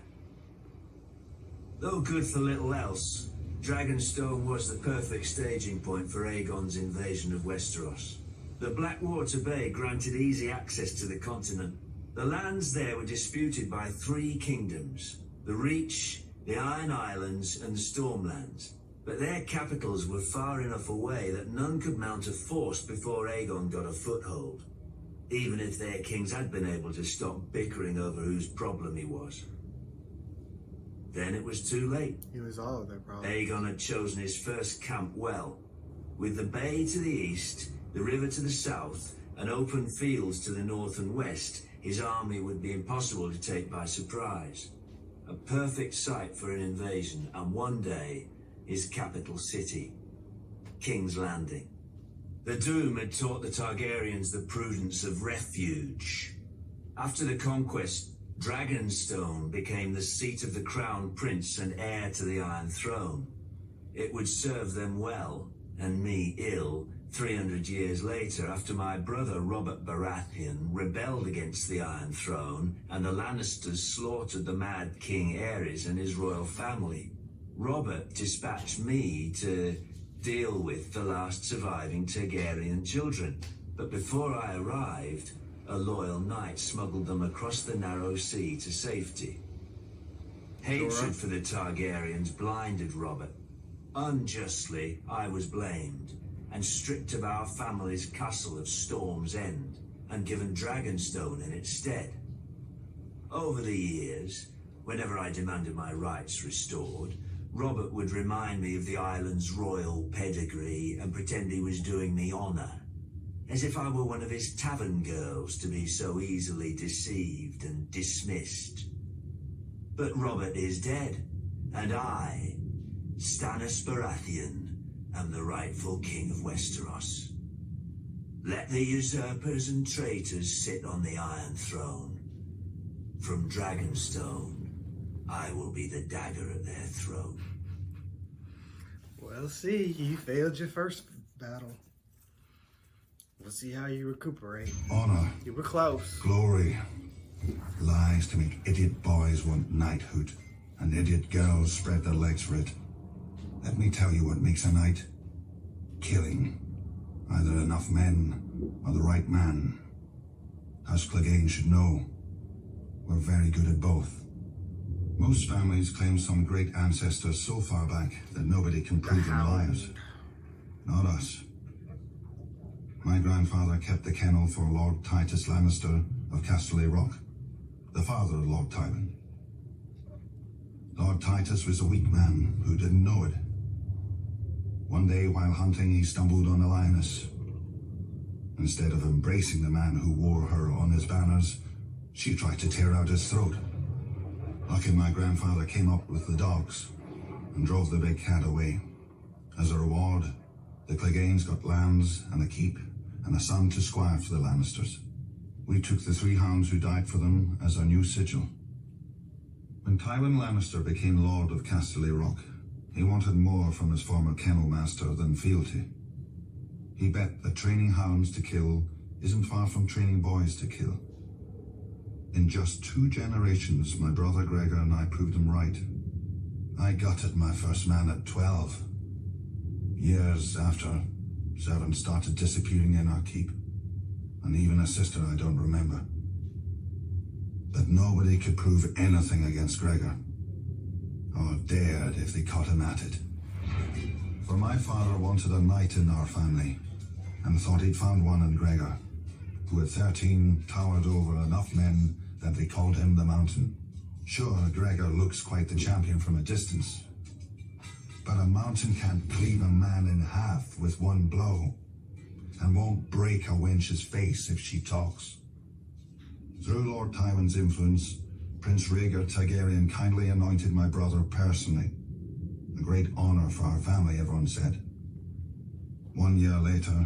Though good for little else, Dragonstone was the perfect staging point for Aegon's invasion of Westeros. The Blackwater Bay granted easy access to the continent. The lands there were disputed by 3 kingdoms, the Reach, the Iron Islands, and the Stormlands. But their capitals were far enough away that none could mount a force before Aegon got a foothold, even if their kings had been able to stop bickering over whose problem he was. Then it was too late. He was all of their problems. Aegon had chosen his first camp well, with the bay to the east, the river to the south, and open fields to the north and west. His army would be impossible to take by surprise. A perfect site for an invasion, and one day, his capital city, King's Landing. The Doom had taught the Targaryens the prudence of refuge. After the conquest, Dragonstone became the seat of the crown prince and heir to the Iron Throne. It would serve them well, and me ill, 300 years later, after my brother Robert Baratheon rebelled against the Iron Throne and the Lannisters slaughtered the Mad King Aerys and his royal family. Robert dispatched me to deal with the last surviving Targaryen children, but before I arrived, a loyal knight smuggled them across the Narrow Sea to safety. Hatred for the Targaryens blinded Robert. Unjustly, I was blamed and stripped of our family's castle of Storm's End and given Dragonstone in its stead. Over the years, whenever I demanded my rights restored, Robert would remind me of the island's royal pedigree and pretend he was doing me honor, as if I were one of his tavern girls to be so easily deceived and dismissed. But Robert is dead, and I, Stannis Baratheon, am the rightful king of Westeros. Let the usurpers and traitors sit on the Iron Throne. From Dragonstone, I will be the dagger at their throat. Well, see, you failed your first battle. We'll see how you recuperate. Honor, You were close. glory, lies to make idiot boys want knighthood, and idiot girls spread their legs for it. Let me tell you what makes a knight. Killing. Either enough men or the right man. House Clegane should know. We're very good at both. Most families claim some great ancestors so far back that nobody can prove them liars. Not us. My grandfather kept the kennel for Lord Titus Lannister of Casterly Rock, the father of Lord Tywin. Lord Titus was a weak man who didn't know it. One day while hunting, he stumbled on a lioness. Instead of embracing the man who wore her on his banners, she tried to tear out his throat. Lucky my grandfather came up with the dogs and drove the big cat away. As a reward, the Cleganes got lands and a keep and a son to squire for the Lannisters. We took the 3 hounds who died for them as our new sigil. When Tywin Lannister became Lord of Casterly Rock, he wanted more from his former kennel master than fealty. He bet that training hounds to kill isn't far from training boys to kill. In just 2 generations, my brother Gregor and I proved him right. I gutted my first man at 12. Years after, servants started disappearing in our keep, and even a sister I don't remember. But nobody could prove anything against Gregor, or dared if they caught him at it. For my father wanted a knight in our family, and thought he'd found one in Gregor, who at 13 towered over enough men that they called him the Mountain. Sure, Gregor looks quite the champion from a distance, but a mountain can't cleave a man in half with one blow, and won't break a wench's face if she talks. Through Lord Tywin's influence, Prince Rhaegar Targaryen kindly anointed my brother personally. A great honor for our family, everyone said. 1 year later,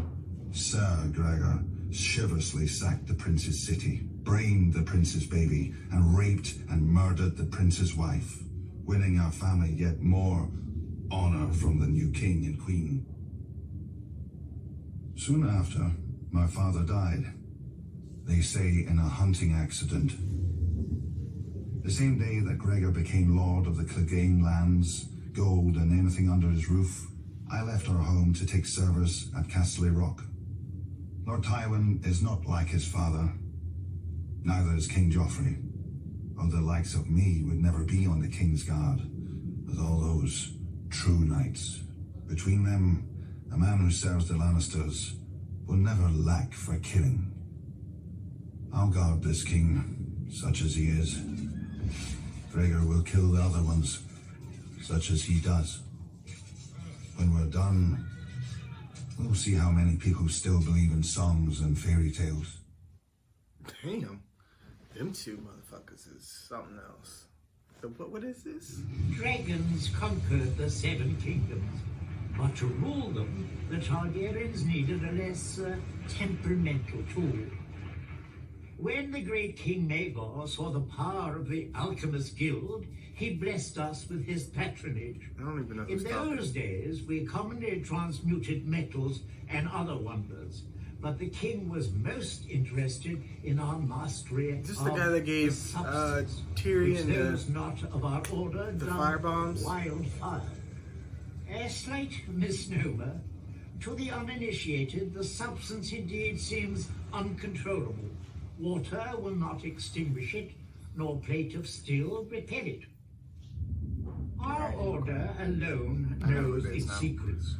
Sir Gregor chivalrously sacked the prince's city, brained the prince's baby, and raped and murdered the prince's wife, winning our family yet more honor from the new king and queen. Soon after, my father died, they say in a hunting accident. The same day that Gregor became Lord of the Clegane lands, gold and anything under his roof, I left our home to take service at Casterly Rock. Lord Tywin is not like his father. Neither is King Joffrey, or the likes of me would never be on the King's Guard, with all those true knights. Between them, a man who serves the Lannisters will never lack for killing. I'll guard this king, such as he is. Gregor will kill the other ones, such as he does. When we're done, we'll see how many people still believe in songs and fairy tales. Damn. Them 2 motherfuckers is something else. So what is this? Dragons conquered the 7 kingdoms, but to rule them, the Targaryens needed a less temperamental tool. When the great King Maegor saw the power of the Alchemist Guild, he blessed us with his patronage. I don't even know In those days, we commonly transmuted metals and other wonders, but the king was most interested in our mastery Is this of the guy that gave the substance, Tyrion which was not of our order, the done fire bombs? wildfire. A slight misnomer. To the uninitiated, the substance indeed seems uncontrollable. Water will not extinguish it, nor plate of steel repel it. Our order alone knows its secrets.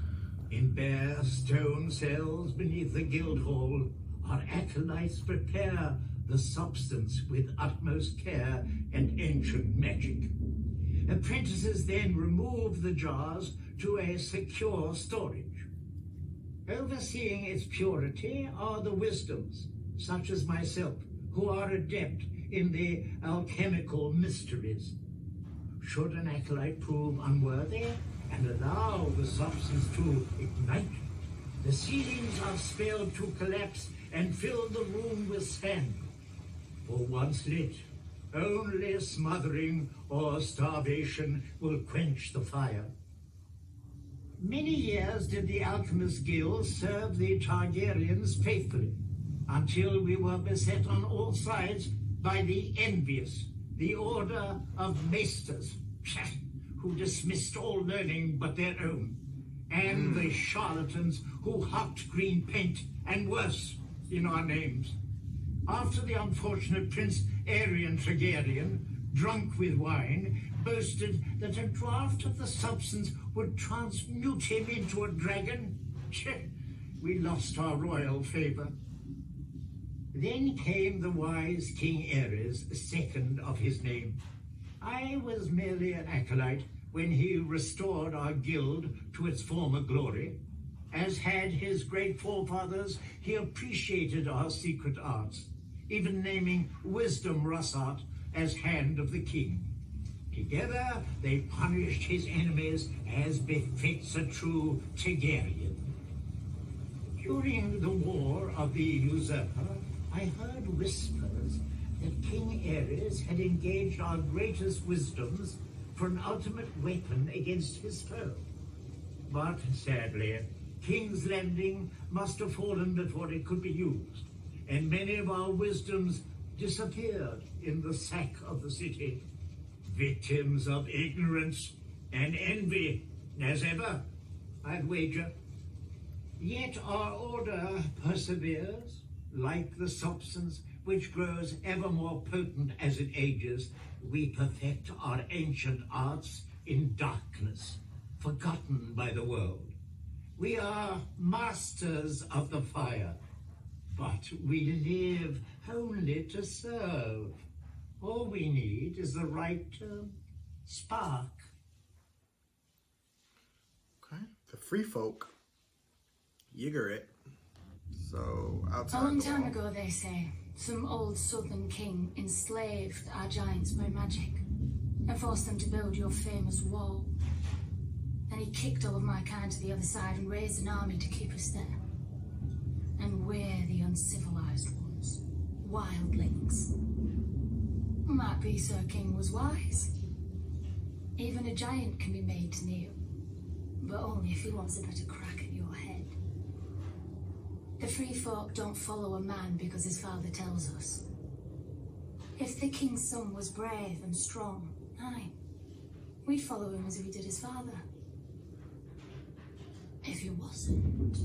In bare stone cells beneath the guild hall, our acolytes prepare the substance with utmost care and ancient magic. Apprentices then remove the jars to a secure storage. Overseeing its purity are the wisdoms, such as myself, who are adept in the alchemical mysteries. Should an acolyte prove unworthy and allow the substance to ignite, the ceilings are spelled to collapse and fill the room with sand. For once lit, only smothering or starvation will quench the fire. Many years did the Alchemist Guild serve the Targaryens faithfully, until we were beset on all sides by the envious, the Order of Maesters, who dismissed all learning but their own, and the charlatans who hocked green paint and worse in our names. After the unfortunate Prince Aerion Targaryen, drunk with wine, boasted that a draught of the substance would transmute him into a dragon, we lost our royal favor. Then came the wise King Aerys, second of his name. I was merely an acolyte when he restored our guild to its former glory. As had his great forefathers, he appreciated our secret arts, even naming Wisdom Rossart as Hand of the King. Together, they punished his enemies as befits a true Targaryen. During the War of the Usurper, I heard whispers that King Aerys had engaged our greatest wisdoms for an ultimate weapon against his foe. But sadly, King's Landing must have fallen before it could be used, and many of our wisdoms disappeared in the sack of the city, victims of ignorance and envy, as ever, I'd wager. Yet our order perseveres, like the substance which grows ever more potent as it ages. We perfect our ancient arts in darkness, forgotten by the world. We are masters of the fire, but we live only to serve. All we need is the right spark. Okay. The free folk, Ygritte. So outside A long the time wall. ago, they say, some old southern king enslaved our giants by magic and forced them to build your famous wall. Then he kicked all of my kind to the other side and raised an army to keep us there. And we're the uncivilized ones, wildlings. Might be Sir King was wise. Even a giant can be made to kneel, but only if he wants a better crack at your head. The free folk don't follow a man because his father tells us. If the king's son was brave and strong, aye, we'd follow him as we did his father. If he wasn't.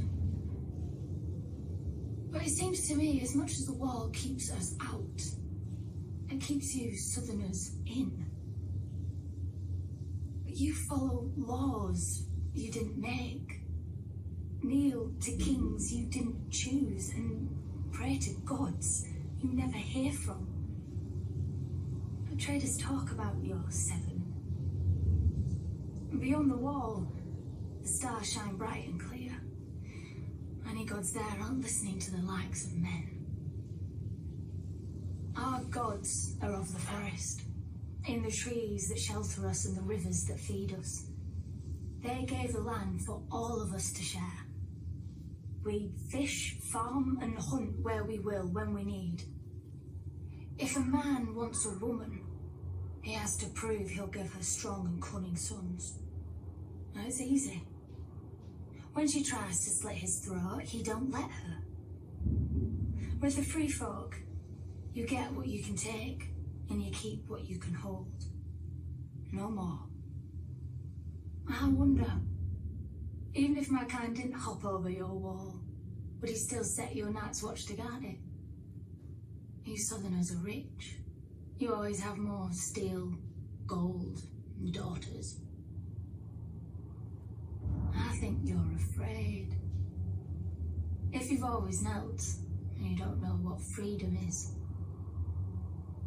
But it seems to me, as much as the wall keeps us out, it keeps you southerners in. You follow laws you didn't make, kneel to kings you didn't choose, and pray to gods you never hear from. Traders talk about your seven. Beyond the wall, the stars shine bright and clear. Any gods there aren't listening to the likes of men. Our gods are of the forest, in the trees that shelter us and the rivers that feed us. They gave the land for all of us to share. We fish, farm, and hunt where we will, when we need. If a man wants a woman, he has to prove he'll give her strong and cunning sons. Now, it's easy. When she tries to slit his throat, he don't let her. With the free folk, you get what you can take, and you keep what you can hold. No more. I wonder, even if my kind didn't hop over your wall, would he still set your night's watch to guard it? You southerners are rich. You always have more steel, gold, and daughters. I think you're afraid. If you've always knelt, and you don't know what freedom is,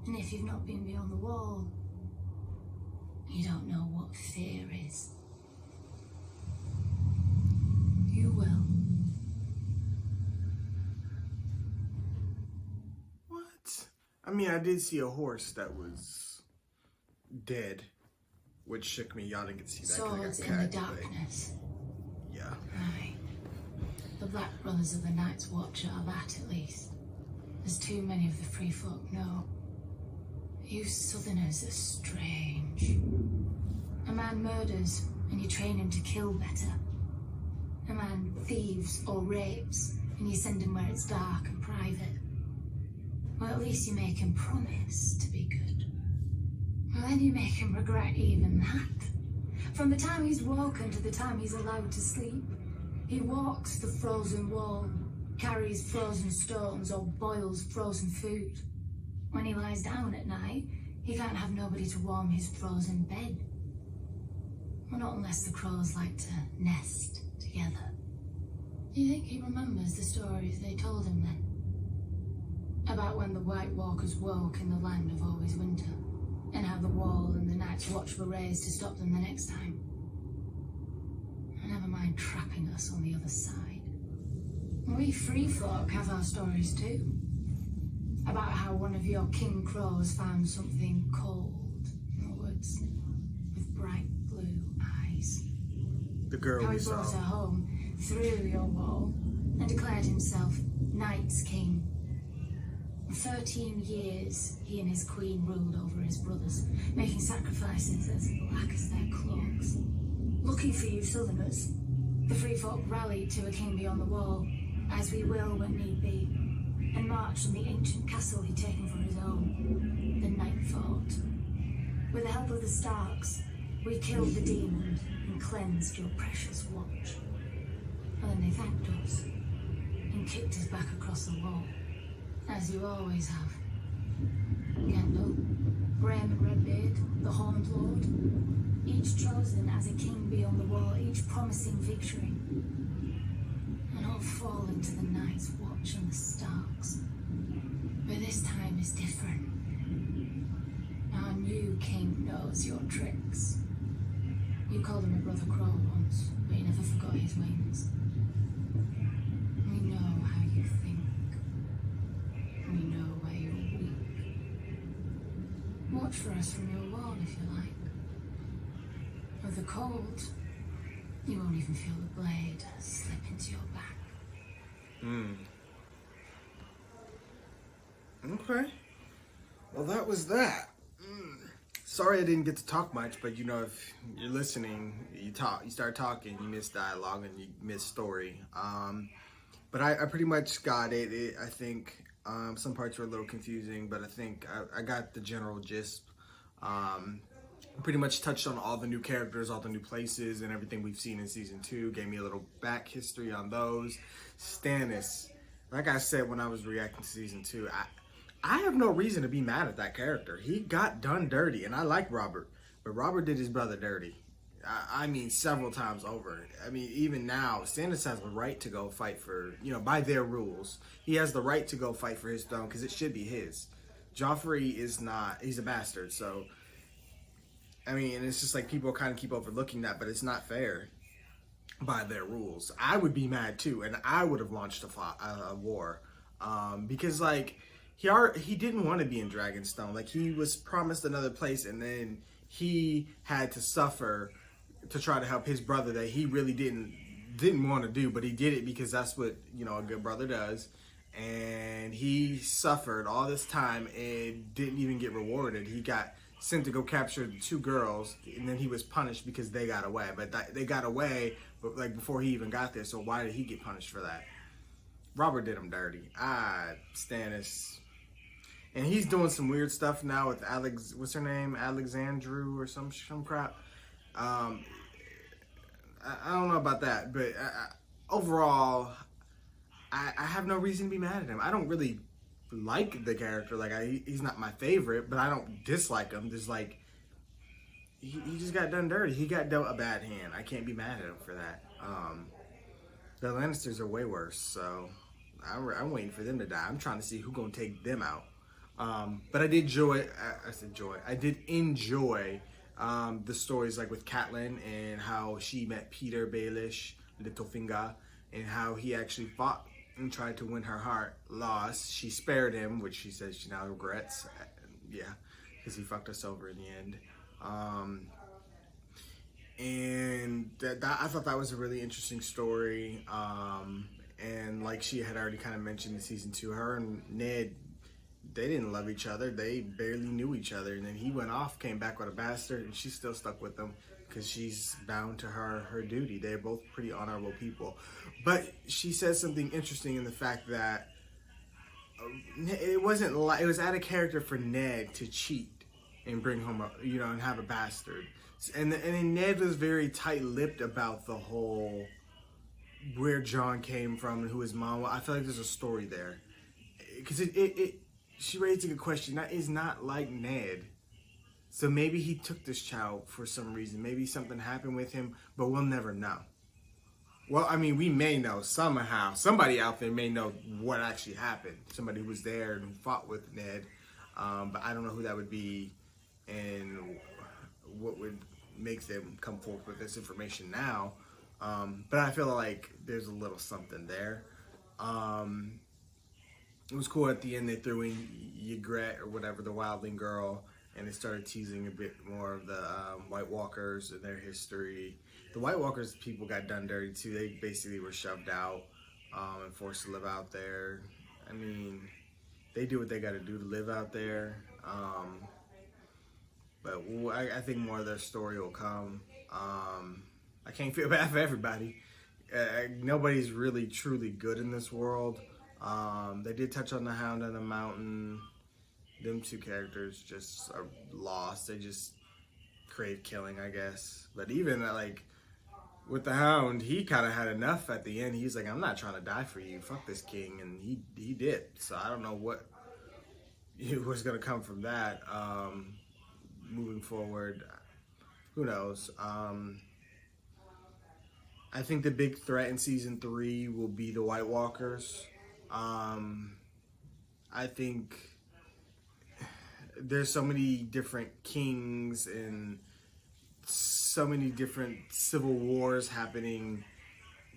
and if you've not been beyond the wall, you don't know what fear is. You will. What? I mean, I did see a horse that was dead, which shook me. Y'all didn't get to see that. 'Cause I got Swords in the tagged, but darkness. yeah. Aye. The Black Brothers of the Night's Watch are that, at least. As too many of the free folk know. You southerners are strange. A man murders, and you train him to kill better. A man thieves or rapes, and you send him where it's dark and private. Well, at least you make him promise to be good. Well, then you make him regret even that. From the time he's woken to the time he's allowed to sleep, he walks the frozen wall, carries frozen stones, or boils frozen food. When he lies down at night, he can't have nobody to warm his frozen bed. Well, not unless the crows like to nest together. Do you think he remembers the stories they told him then? About when the White Walkers woke in the land of always winter, and how the wall and the Night's Watch were raised to stop them the next time. Never mind trapping us on the other side. We free folk have our stories too. About how one of your king crows found something cold in the woods with bright blue eyes. The girl How we he saw. brought her home through your wall and declared himself Night's King. For 13 years, he and his queen ruled over his brothers, making sacrifices as black as their cloaks. Lucky for you southerners, the free folk rallied to a king beyond the wall, as we will when need be, and marched on the ancient castle he'd taken for his own, the Night Fort. With the help of the Starks, we killed the demon and cleansed your precious watch. And then they thanked us and kicked us back across the wall, as you always have. Gandalf, Graham Redbeard, the Horned Lord, each chosen as a king beyond the wall, each promising victory. And all fall into the Night's Watch and the Starks. But this time is different. Our new king knows your tricks. You called him a brother crow once, but you never forgot his wings. We know how you think. We know where you're weak. Watch for us from your wall if you like. With the cold, you won't even feel the blade slip into your back. Okay. Well, that was that. Sorry I didn't get to talk much, but you know, if you're listening, you start talking, you miss dialogue and you miss story. But I pretty much got it. I think some parts were a little confusing, but I think I got the general gist. Pretty much touched on all the new characters, all the new places, and everything we've seen in season 2. Gave me a little back history on those. Stannis, like I said when I was reacting to season 2, I have no reason to be mad at that character. He got done dirty, and I like Robert, but Robert did his brother dirty. I mean, several times over. I mean, even now, Stannis has the right to go fight for, by their rules. He has the right to go fight for his throne because it should be his. Joffrey is not, he's a bastard, so, I mean, and it's just like people kind of keep overlooking that, but it's not fair by their rules. I would be mad too, and I would have launched a war because, like, he didn't want to be in Dragonstone. Like, he was promised another place, and then he had to suffer to try to help his brother that he really didn't want to do, but he did it because that's what a good brother does. And he suffered all this time and didn't even get rewarded. He got sent to go capture the 2 girls, and then he was punished because they got away. But they got away, but like before he even got there. So why did he get punished for that? Robert did him dirty. Stannis. And he's doing some weird stuff now with what's her name? Alexandru or some crap. I don't know about that, but overall, I have no reason to be mad at him. I don't really like the character. Like, he's not my favorite, but I don't dislike him. Just like, he just got done dirty. He got dealt a bad hand. I can't be mad at him for that. The Lannisters are way worse, so I'm waiting for them to die. I'm trying to see who's gonna take them out. But I did enjoy. I did enjoy the stories, like with Catelyn and how she met Peter Baelish, Littlefinger, and how he actually fought and tried to win her heart. Lost. She spared him, which she says she now regrets. Yeah, because he fucked us over in the end. And that I thought that was a really interesting story. And like she had already kind of mentioned in season 2, her and Ned, they didn't love each other. They barely knew each other. And then he went off, came back with a bastard, and she still stuck with him because she's bound to her duty. They're both pretty honorable people. But she says something interesting in the fact that it wasn't like it was out of character for Ned to cheat and bring home and have a bastard. And then Ned was very tight-lipped about the whole where John came from and who his mom was. I feel like there's a story there. Because she raised a good question. That is not like Ned. So maybe he took this child for some reason. Maybe something happened with him, but we'll never know. Well, I mean, we may know somehow. Somebody out there may know what actually happened. Somebody who was there and fought with Ned. But I don't know who that would be and what would make them come forth with this information now. But I feel like there's a little something there. It was cool at the end they threw in Ygritte or whatever, the wildling girl, and they started teasing a bit more of the White Walkers and their history. The White Walkers people got done dirty too. They basically were shoved out and forced to live out there. I mean, they do what they got to do to live out there. But I think more of their story will come. I can't feel bad for everybody. Nobody's really truly good in this world. They did touch on the Hound on the Mountain. Them two characters just are lost. They just crave killing, I guess. But even with the Hound, he kind of had enough at the end. He's like, I'm not trying to die for you. Fuck this king. And he did. So I don't know what was going to come from that. Moving forward, who knows? I think the big threat in season 3 will be the White Walkers. I think there's so many different kings and so many different civil wars happening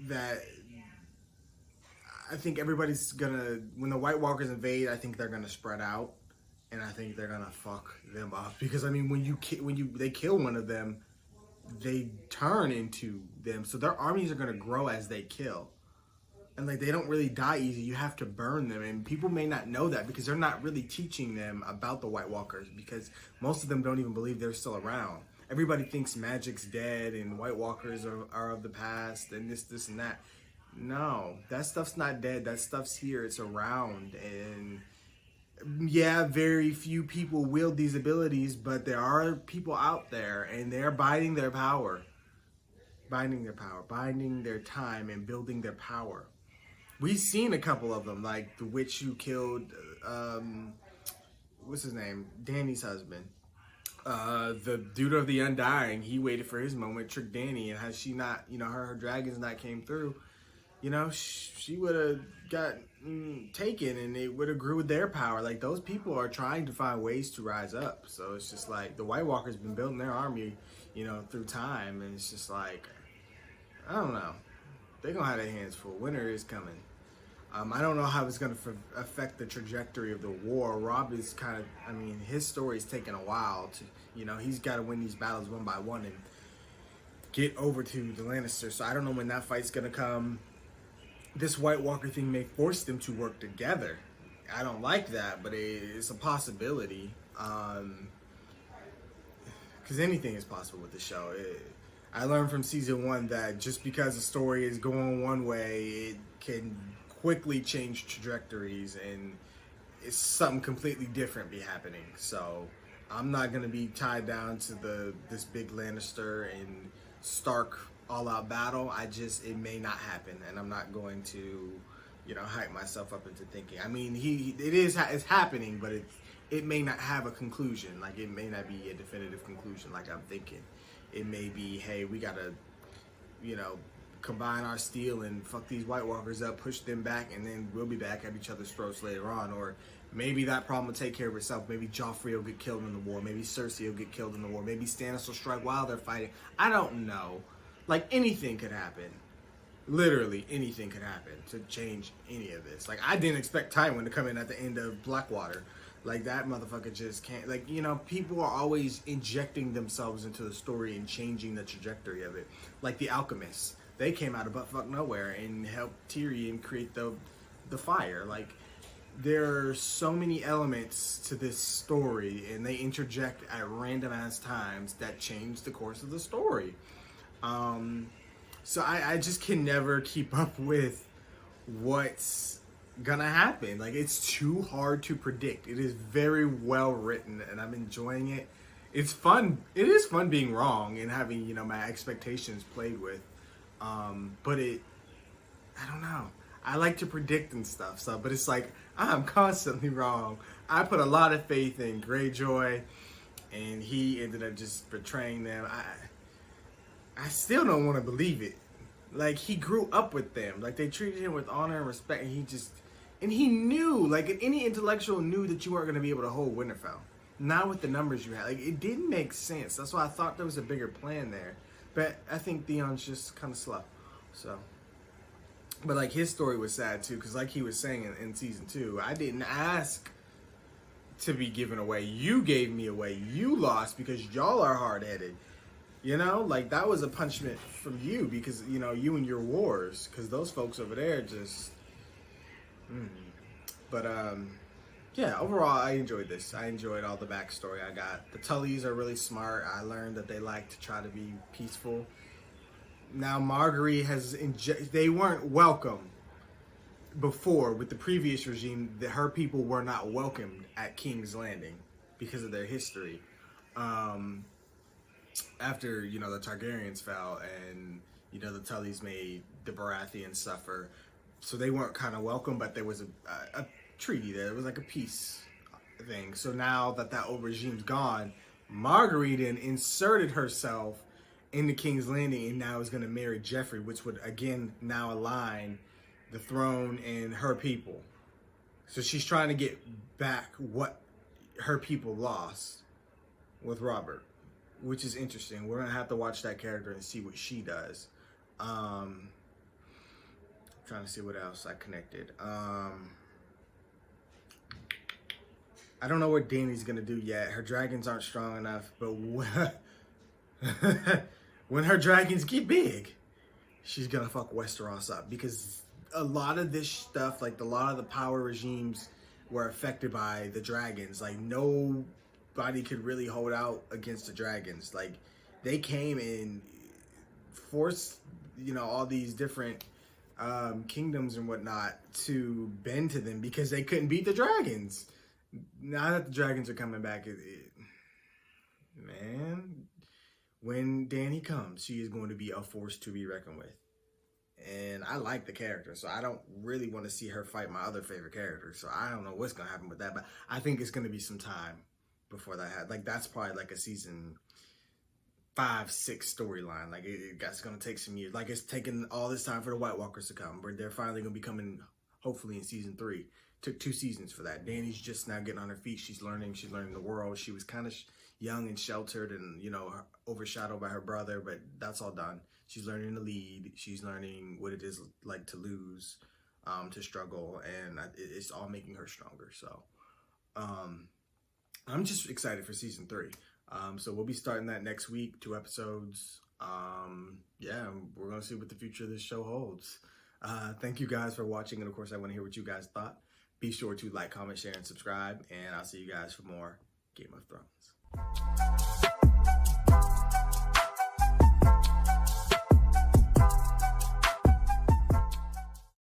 that I think everybody's gonna, when the White Walkers invade, I think they're gonna spread out, and I think they're gonna fuck them up. Because I mean, when they kill one of them, they turn into them. So their armies are gonna grow as they kill. And they don't really die easy. You have to burn them. And people may not know that because they're not really teaching them about the White Walkers, because most of them don't even believe they're still around. Everybody thinks magic's dead and White Walkers are of the past and this and that. No, that stuff's not dead. That stuff's here. It's around. And yeah, very few people wield these abilities, but there are people out there and they're biding their power. Binding their time and building their power. We've seen a couple of them, like the witch who killed, what's his name? Dany's husband. The dude of the Undying, he waited for his moment, tricked Dany, and had she not, her dragons not came through, she would have got taken and it would have grew their power. Like, those people are trying to find ways to rise up. So it's just like the White Walkers been building their army, through time, and it's just like, I don't know. They're going to have their hands full. Winter is coming. I don't know how it's going to affect the trajectory of the war. Robb is his story's taken a while to, he's got to win these battles one by one and get over to the Lannisters. So I don't know when that fight's going to come. This White Walker thing may force them to work together. I don't like that, but it's a possibility. Because anything is possible with the show. I learned from season 1 that just because a story is going one way, it can quickly change trajectories and it's something completely different be happening. So I'm not going to be tied down to this big Lannister and Stark all-out battle. It may not happen, and I'm not going to, hype myself up into thinking. I mean, it's happening, but it may not have a conclusion. Like, it may not be a definitive conclusion like I'm thinking. It may be, hey, we gotta, combine our steel and fuck these White Walkers up, push them back, and then we'll be back at each other's throats later on. Or maybe that problem will take care of itself. Maybe Joffrey will get killed in the war. Maybe Cersei will get killed in the war. Maybe Stannis will strike while they're fighting. I don't know. Like, anything could happen. Literally anything could happen to change any of this. Like, I didn't expect Tywin to come in at the end of Blackwater. Like, that motherfucker just can't. Like, people are always injecting themselves into the story and changing the trajectory of it. Like the Alchemists. They came out of buttfuck nowhere and helped Tyrion create the fire. Like, there are so many elements to this story, and they interject at random ass times that change the course of the story. So I just can never keep up with what's gonna happen. Like, it's too hard to predict. It is very well written, and I'm enjoying it. It's fun. It is fun being wrong and having, you know, my expectations played with. But I don't know. I like to predict and stuff. So, but it's like I'm constantly wrong. I put a lot of faith in Greyjoy, and he ended up just betraying them. I still don't want to believe it. Like, he grew up with them. Like, they treated him with honor and respect, and he knew, like, any intellectual knew that you weren't going to be able to hold Winterfell. Not with the numbers you had. Like, it didn't make sense. That's why I thought there was a bigger plan there. But I think Theon's just kind of slow. So, but like, his story was sad too, because like he was saying in season 2, I didn't ask to be given away. You gave me away. You lost because y'all are hard-headed. You know, like, that was a punishment from you because, you know, you and your wars, because those folks over there just But yeah, overall I enjoyed this. I enjoyed all the backstory I got. The Tullys are really smart. I learned that they like to try to be peaceful. Now Marguerite has they weren't welcome before with the previous regime. That her people were not welcomed at King's Landing because of their history. After, you know, the Targaryens fell and, you know, the Tullys made the Baratheons suffer, so they weren't kind of welcome. But there was a treaty there. It was like a peace thing. So now that old regime's gone, Marguerite then inserted herself into King's Landing and now is going to marry Joffrey, which would again now align the throne and her people. So she's trying to get back what her people lost with Robert, which is interesting. We're going to have to watch that character and see what she does. Trying to see what else I connected. I don't know what Dany's gonna do yet. Her dragons aren't strong enough, but when her dragons get big, she's gonna fuck Westeros up, because a lot of this stuff, like a lot of the power regimes were affected by the dragons. Like, nobody could really hold out against the dragons. Like, they came and forced, you know, all these different kingdoms and whatnot to bend to them because they couldn't beat the dragons. Now that the dragons are coming back, man, when Dany comes, she is going to be a force to be reckoned with. And I like the character, so I don't really want to see her fight my other favorite character. So I don't know what's going to happen with that, but I think it's going to be some time before that happens. Like, that's probably like a season 5-6 storyline. Like, that's going to take some years. Like, it's taken all this time for the White Walkers to come, but they're finally going to be coming hopefully in season 3. Took 2 seasons for that. Dany's just now getting on her feet. She's learning the world. She was kind of young and sheltered and, you know, overshadowed by her brother, but that's all done. She's learning to lead. She's learning what it is like to lose, to struggle, and it's all making her stronger. So I'm just excited for season 3. So we'll be starting that next week, 2 episodes. Yeah, we're going to see what the future of this show holds. Thank you guys for watching, and of course I want to hear what you guys thought. Be sure to like, comment, share, and subscribe, and I'll see you guys for more Game of Thrones.